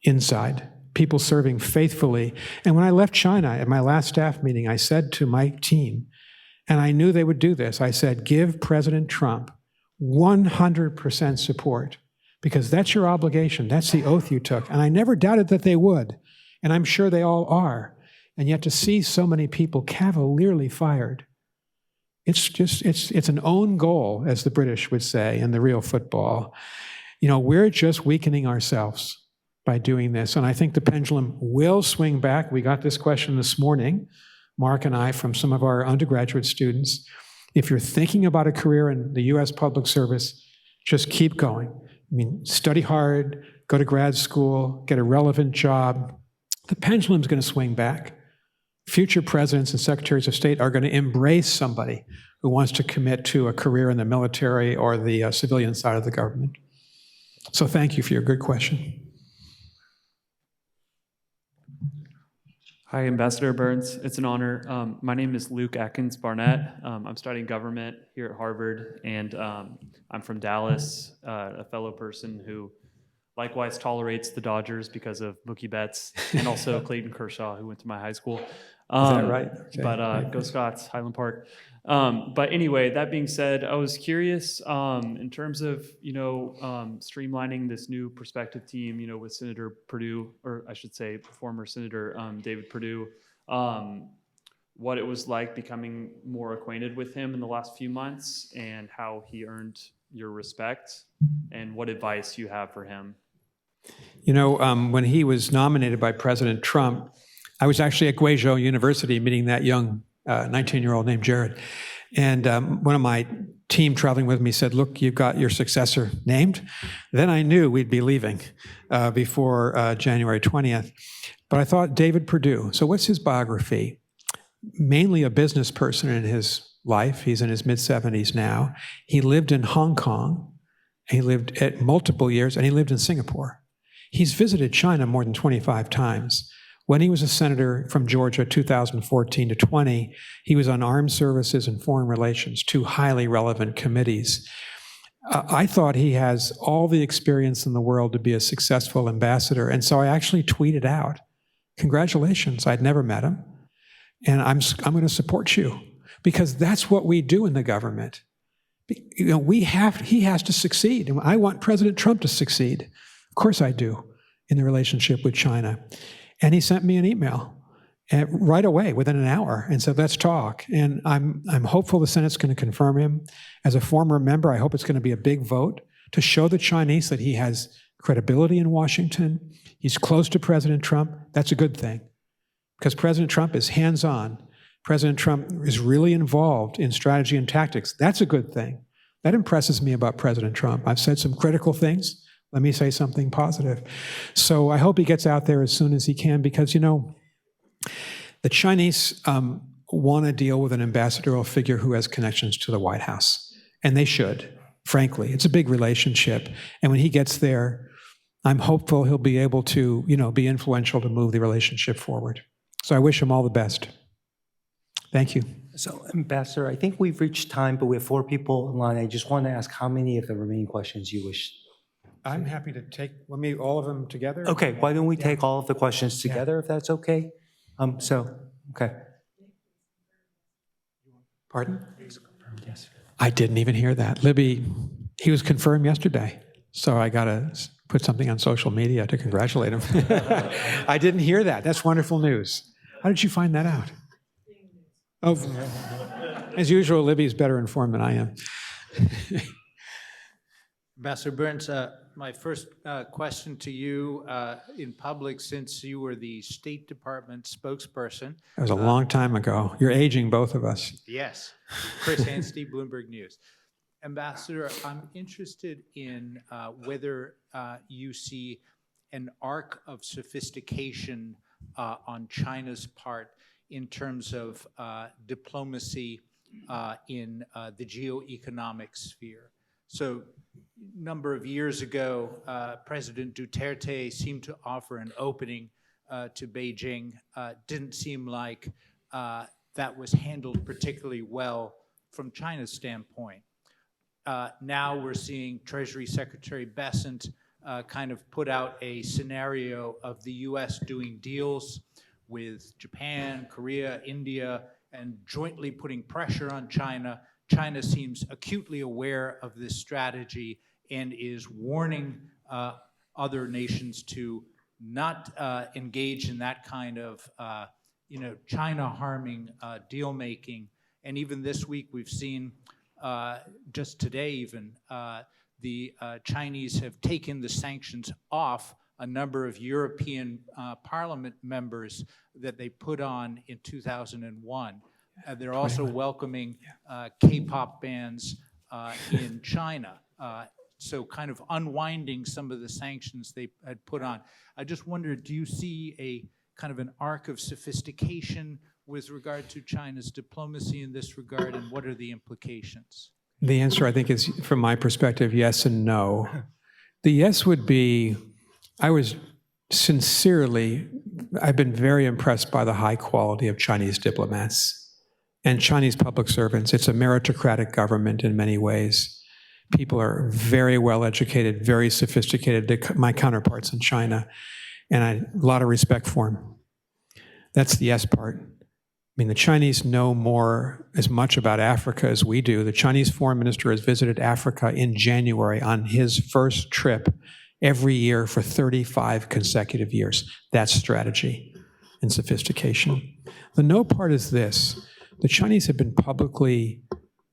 inside, people serving faithfully. And when I left China at my last staff meeting, I said to my team, and I knew they would do this, I said, give President Trump 100% support, because that's your obligation. That's the oath you took. And I never doubted that they would. And I'm sure they all are. And yet to see so many people cavalierly fired, it's an own goal, as the British would say in the real football. You know, we're just weakening ourselves by doing this. And I think the pendulum will swing back. We got this question this morning, Mark and I, from some of our undergraduate students. If you're thinking about a career in the US public service, just keep going. I mean, study hard, go to grad school, get a relevant job. The pendulum's going to swing back. Future presidents and secretaries of state are going to embrace somebody who wants to commit to a career in the military or the civilian side of the government. So thank you for your good question. Hi, Ambassador Burns. It's an honor. My name is Luke Atkins Barnett. I'm studying government here at Harvard, and I'm from Dallas, a fellow person who likewise tolerates the Dodgers because of Mookie Betts, and also Clayton Kershaw, who went to my high school. Is that right? Okay. But go Scots, Highland Park. But anyway, that being said, I was curious in terms of, streamlining this new prospective team, with Senator Perdue, or I should say former Senator David Perdue, what it was like becoming more acquainted with him in the last few months and how he earned your respect and what advice you have for him. When he was nominated by President Trump, I was actually at Guizhou University meeting that young 19-year-old named Jared. And one of my team traveling with me said, look, you've got your successor named. Then I knew we'd be leaving before January 20th. But I thought, David Perdue. So what's his biography? Mainly a business person in his life. He's in his mid-70s now. He lived in Hong Kong. He lived at multiple years, and he lived in Singapore. He's visited China more than 25 times. When he was a senator from Georgia, 2014 to 20, he was on armed services and foreign relations, two highly relevant committees. I thought he has all the experience in the world to be a successful ambassador, and so I actually tweeted out, congratulations, I'd never met him, and I'm going to support you, because that's what we do in the government. He has to succeed, and I want President Trump to succeed. Of course I do, in the relationship with China. And he sent me an email right away, within an hour, and said, let's talk. And I'm hopeful the Senate's going to confirm him. As a former member, I hope it's going to be a big vote to show the Chinese that he has credibility in Washington. He's close to President Trump. That's a good thing, because President Trump is hands-on. President Trump is really involved in strategy and tactics. That's a good thing. That impresses me about President Trump. I've said some critical things. Let me say something positive. So I hope he gets out there as soon as he can, because, the Chinese want to deal with an ambassadorial figure who has connections to the White House. And they should, frankly. It's a big relationship. And when he gets there, I'm hopeful he'll be able to, be influential to move the relationship forward. So I wish him all the best. Thank you. So, Ambassador, I think we've reached time, but we have 4 people in line. I just want to ask how many of the remaining questions you wish. I'm happy to take all of them together. Okay, why don't we take all of the questions together, if that's okay? Okay. Pardon? Yes. I didn't even hear that. Libby, he was confirmed yesterday, so I got to put something on social media to congratulate him. I didn't hear that. That's wonderful news. How did you find that out? Oh, as usual, Libby's better informed than I am. Ambassador Burns, my first question to you in public, since you were the State Department spokesperson. That was a long time ago. You're aging, both of us. Yes, Chris Anstey, Bloomberg News. Ambassador, I'm interested in whether you see an arc of sophistication on China's part in terms of diplomacy in the geoeconomic sphere. So a number of years ago, President Duterte seemed to offer an opening to Beijing. Didn't seem like that was handled particularly well from China's standpoint. Now we're seeing Treasury Secretary Bessent kind of put out a scenario of the US doing deals with Japan, Korea, India, and jointly putting pressure on China. China seems acutely aware of this strategy and is warning other nations to not engage in that kind of China-harming deal-making. And even this week, we've seen, just today even, the Chinese have taken the sanctions off a number of European Parliament members that they put on in 2001. They're also welcoming K-pop bands in China. So kind of unwinding some of the sanctions they had put on. I just wondered, do you see a kind of an arc of sophistication with regard to China's diplomacy in this regard, and what are the implications? The answer, I think, is, from my perspective, yes and no. The yes would be, I've been very impressed by the high quality of Chinese diplomats and Chinese public servants. It's a meritocratic government in many ways. People are very well educated, very sophisticated, my counterparts in China, and a lot of respect for them. That's the yes part. I mean, the Chinese know as much about Africa as we do. The Chinese foreign minister has visited Africa in January on his first trip every year for 35 consecutive years. That's strategy and sophistication. The no part is this. The Chinese have been publicly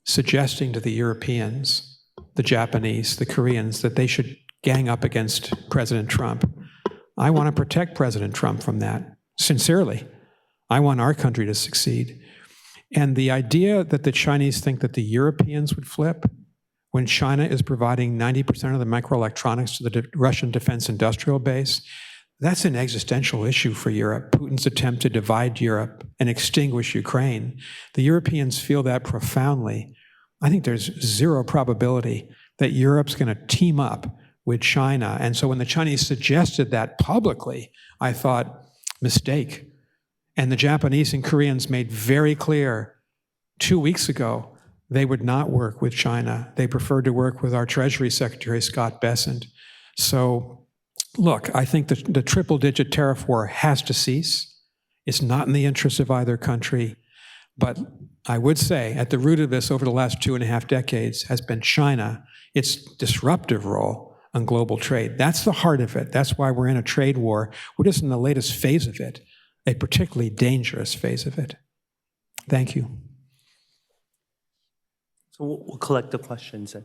suggesting to the Europeans, the Japanese, the Koreans, that they should gang up against President Trump. I want to protect President Trump from that, sincerely. I want our country to succeed. And the idea that the Chinese think that the Europeans would flip when China is providing 90% of the microelectronics to the Russian defense industrial base, that's an existential issue for Europe. Putin's attempt to divide Europe and extinguish Ukraine. The Europeans feel that profoundly. I think there's zero probability that Europe's going to team up with China. And so when the Chinese suggested that publicly, I thought, mistake. And the Japanese and Koreans made very clear 2 weeks ago they would not work with China. They preferred to work with our Treasury Secretary, Scott Bessent. So, look, I think the triple-digit tariff war has to cease. It's not in the interest of either country. But I would say at the root of this over the last 2.5 decades has been China, its disruptive role on global trade. That's the heart of it. That's why we're in a trade war. We're just in the latest phase of it, a particularly dangerous phase of it. Thank you. So we'll collect the questions.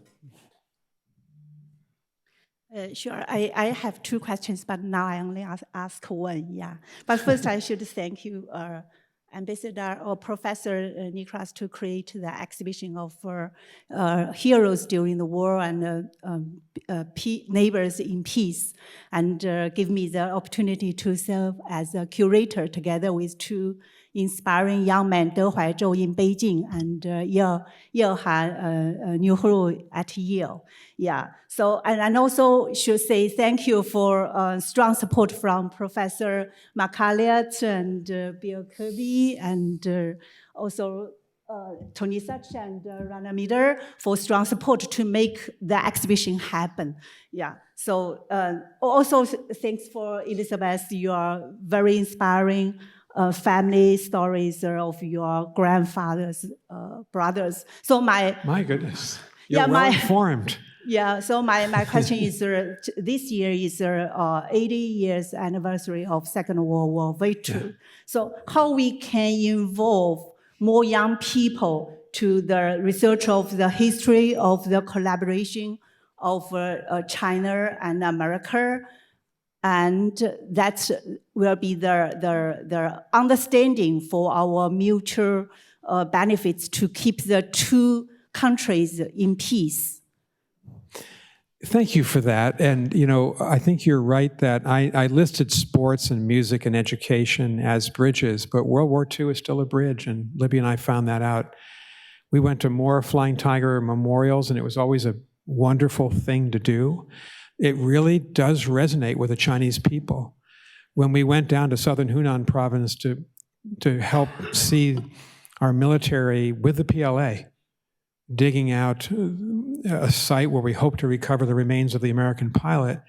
Sure. I have 2 questions, but now I only ask one. Yeah. But first, I should thank you, Ambassador or Professor Nicholas, to create the exhibition of heroes during the war and neighbors in peace, and give me the opportunity to serve as a curator together with 2 inspiring young men, De Huaizhou in Beijing and Yehan Neuhauser at Yale. Yeah. So, and also should say thank you for strong support from Professor McCalliot and Bill Kirby and also Tony Such and Rana Miller for strong support to make the exhibition happen. Yeah. So also thanks for Elizabeth. You are very inspiring. Family stories of your grandfather's brothers. So my goodness, you're well informed. Yeah. So my question is, this year is 80 years anniversary of Second World War victory. Yeah. So how we can involve more young people to the research of the history of the collaboration of China and America. And that will be the understanding for our mutual benefits to keep the 2 countries in peace. Thank you for that. And, I think you're right that I listed sports and music and education as bridges, but World War II is still a bridge, and Libby and I found that out. We went to more Flying Tiger memorials, and it was always a wonderful thing to do. It really does resonate with the Chinese people. When we went down to southern Hunan province to help see our military with the PLA, digging out a site where we hope to recover the remains of the American pilot,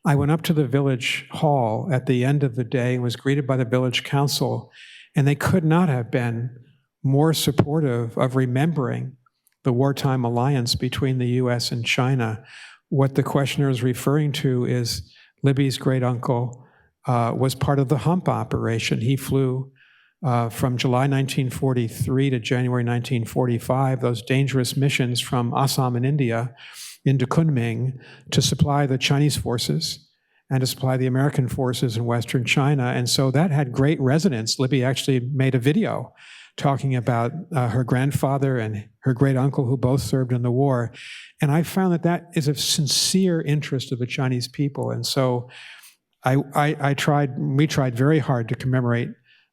I went up to the village hall at the end of the day and was greeted by the village council, and they could not have been more supportive of remembering the wartime alliance between the US and China. What the questioner is referring to is Libby's great uncle was part of the Hump operation. He flew from July 1943 to January 1945, those dangerous missions from Assam in India into Kunming to supply the Chinese forces and to supply the American forces in Western China. And so that had great resonance. Libby actually made a video talking about her grandfather and her great uncle who both served in the war. And I found that is of sincere interest of the Chinese people. And so we tried very hard to commemorate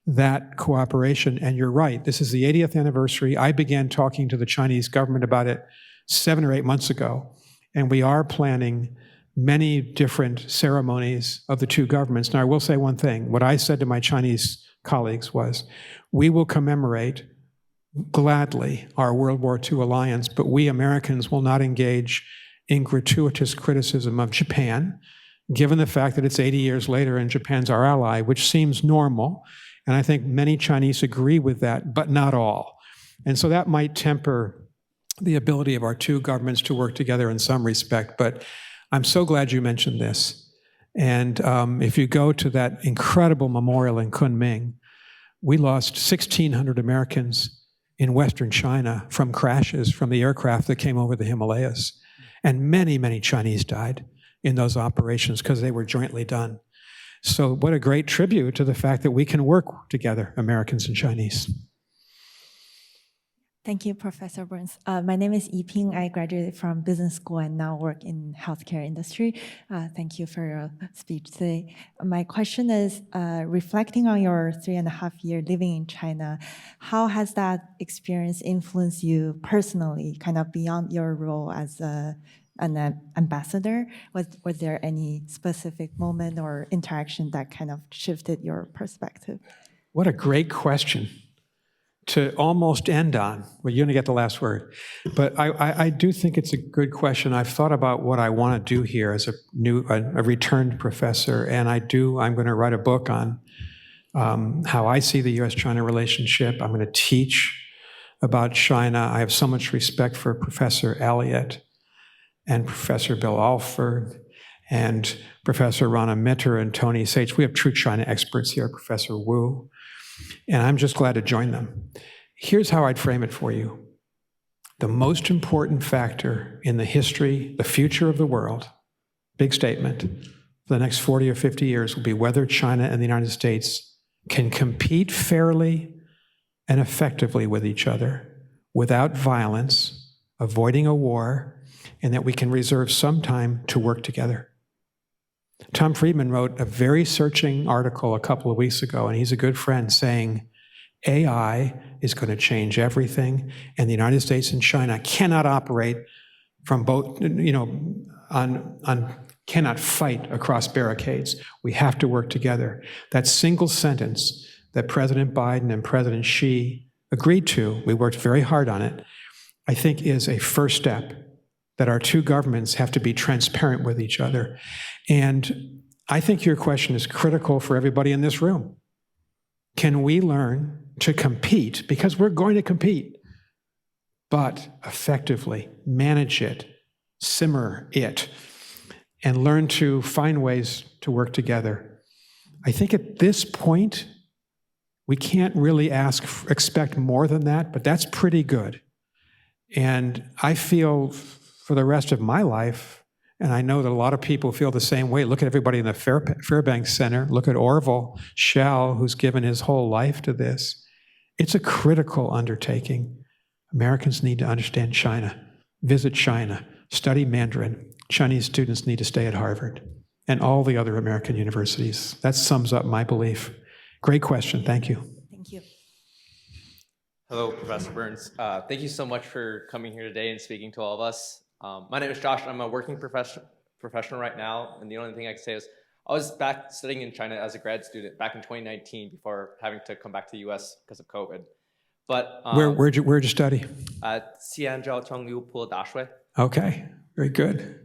that cooperation. And you're right, this is the 80th anniversary. I began talking to the Chinese government about it 7 or 8 months ago. And we are planning many different ceremonies of the two governments. Now, I will say one thing. What I said to my Chinese colleagues was, we will commemorate gladly our World War II alliance, but we Americans will not engage in gratuitous criticism of Japan, given the fact that it's 80 years later and Japan's our ally, which seems normal. And I think many Chinese agree with that, but not all. And so that might temper the ability of our two governments to work together in some respect. But I'm so glad you mentioned this. And if you go to that incredible memorial in Kunming, we lost 1,600 Americans in Western China from crashes from the aircraft that came over the Himalayas. And many, many Chinese died in those operations because they were jointly done. So what a great tribute to the fact that we can work together, Americans and Chinese. Thank you, Professor Burns. My name is Yiping. I graduated from business school and now work in healthcare industry. Thank you for your speech today. My question is, reflecting on your 3.5 years living in China, how has that experience influenced you personally, kind of beyond your role as an ambassador? Was there any specific moment or interaction that kind of shifted your perspective? What a great question to almost end on. Well, you're going to get the last word. But I do think it's a good question. I've thought about what I want to do here as a returned professor, and I'm going to write a book on how I see the U.S.-China relationship. I'm going to teach about China. I have so much respect for Professor Elliott and Professor Bill Alford and Professor Rana Mitter and Tony Sage. We have true China experts here, Professor Wu. And I'm just glad to join them. Here's how I'd frame it for you. The most important factor in the history, the future of the world, big statement, for the next 40 or 50 years will be whether China and the United States can compete fairly and effectively with each other without violence, avoiding a war, and that we can reserve some time to work together. Tom Friedman wrote a very searching article a couple of weeks ago, and he's a good friend, saying AI is going to change everything, and the United States and China cannot operate from both, cannot fight across barricades. We have to work together. That single sentence that President Biden and President Xi agreed to, we worked very hard on it, I think is a first step that our two governments have to be transparent with each other. And I think your question is critical for everybody in this room. Can we learn to compete, because we're going to compete, but effectively manage it, simmer it, and learn to find ways to work together? I think at this point, we can't really expect more than that, but that's pretty good. And I feel for the rest of my life, and I know that a lot of people feel the same way. Look at everybody in the Fairbank Center. Look at Orville Schell, who's given his whole life to this. It's a critical undertaking. Americans need to understand China, visit China, study Mandarin, Chinese students need to stay at Harvard and all the other American universities. That sums up my belief. Great question. Thank you. Thank you. Hello, Professor Burns. Thank you so much for coming here today and speaking to all of us. My name is Josh. I'm a working professional right now, and the only thing I can say is I was back studying in China as a grad student back in 2019 before having to come back to the U.S. because of COVID. But Where'd you study? At Xi'anzhou Chengliu Pu'e Daxue. Okay, very good.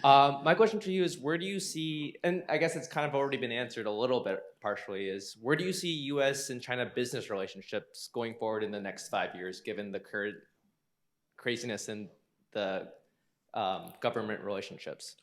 My question to you is, where do you see, and I guess it's kind of already been answered a little bit partially, is where do you see U.S. and China business relationships going forward in the next 5 years, given the current craziness in the government relationships?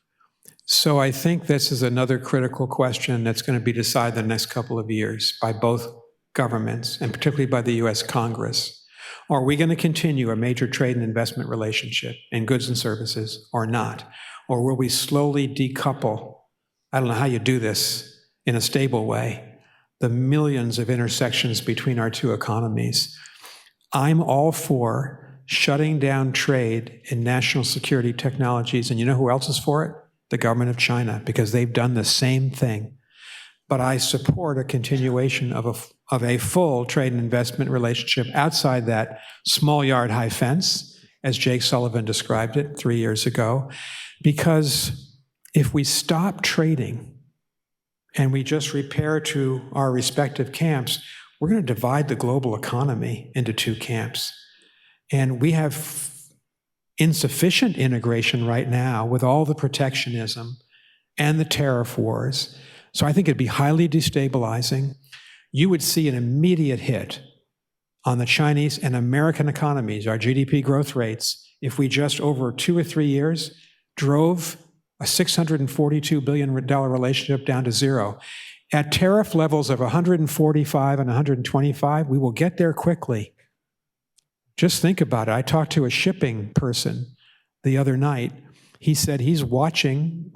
So I think this is another critical question that's going to be decided the next couple of years by both governments, and particularly by the U.S. Congress. Are we going to continue a major trade and investment relationship in goods and services or not? Or will we slowly decouple, I don't know how you do this in a stable way, the millions of intersections between our two economies? I'm all for shutting down trade in national security technologies, and you know who else is for it? The government of China, because they've done the same thing. But I support a continuation of a full trade and investment relationship outside that small yard high fence, as Jake Sullivan described it 3 years ago, because if we stop trading and we just repair to our respective camps, we're going to divide the global economy into two camps. And we have insufficient integration right now with all the protectionism and the tariff wars. So I think it'd be highly destabilizing. You would see an immediate hit on the Chinese and American economies, our GDP growth rates, if we just over 2 or 3 years drove a $642 billion relationship down to zero. At tariff levels of 145 and 125, we will get there quickly. Just think about it. I talked to a shipping person the other night. He said he's watching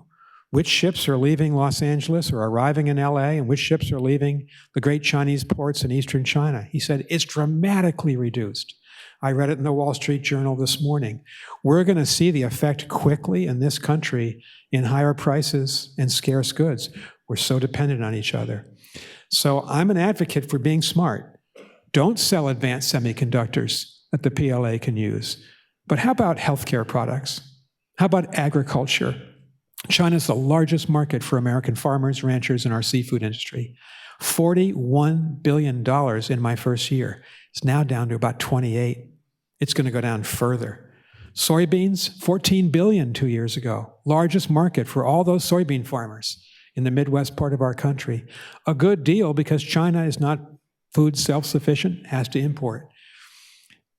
which ships are leaving Los Angeles or arriving in LA and which ships are leaving the great Chinese ports in eastern China. He said it's dramatically reduced. I read it in the Wall Street Journal this morning. We're going to see the effect quickly in this country in higher prices and scarce goods. We're so dependent on each other. So I'm an advocate for being smart. Don't sell advanced semiconductors that the PLA can use. But how about healthcare products? How about agriculture? China's the largest market for American farmers, ranchers, and our seafood industry. $41 billion in my first year. It's now down to about 28. It's going to go down further. Soybeans, $14 billion 2 years ago. Largest market for all those soybean farmers in the Midwest part of our country. A good deal because China is not food self-sufficient, has to import.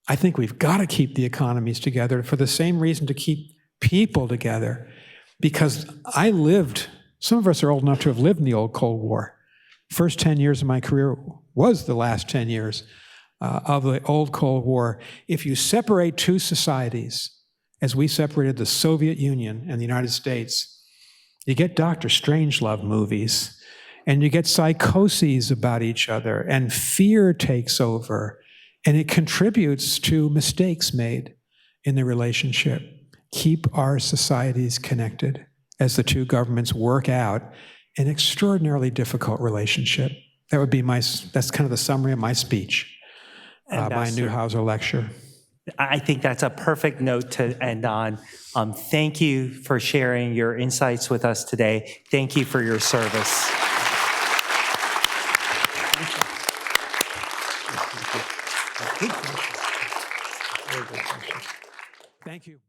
I think we've got to keep the economies together for the same reason to keep people together. Because some of us are old enough to have lived in the old Cold War. First 10 years of my career was the last 10 years of the old Cold War. If you separate two societies, as we separated the Soviet Union and the United States, you get Dr. Strangelove movies, and you get psychoses about each other, and fear takes over, and it contributes to mistakes made in the relationship. Keep our societies connected as the two governments work out an extraordinarily difficult relationship. That would be that's kind of the summary of my speech, my Neuhauser lecture. I think that's a perfect note to end on. Thank you for sharing your insights with us today. Thank you for your service. Thank you.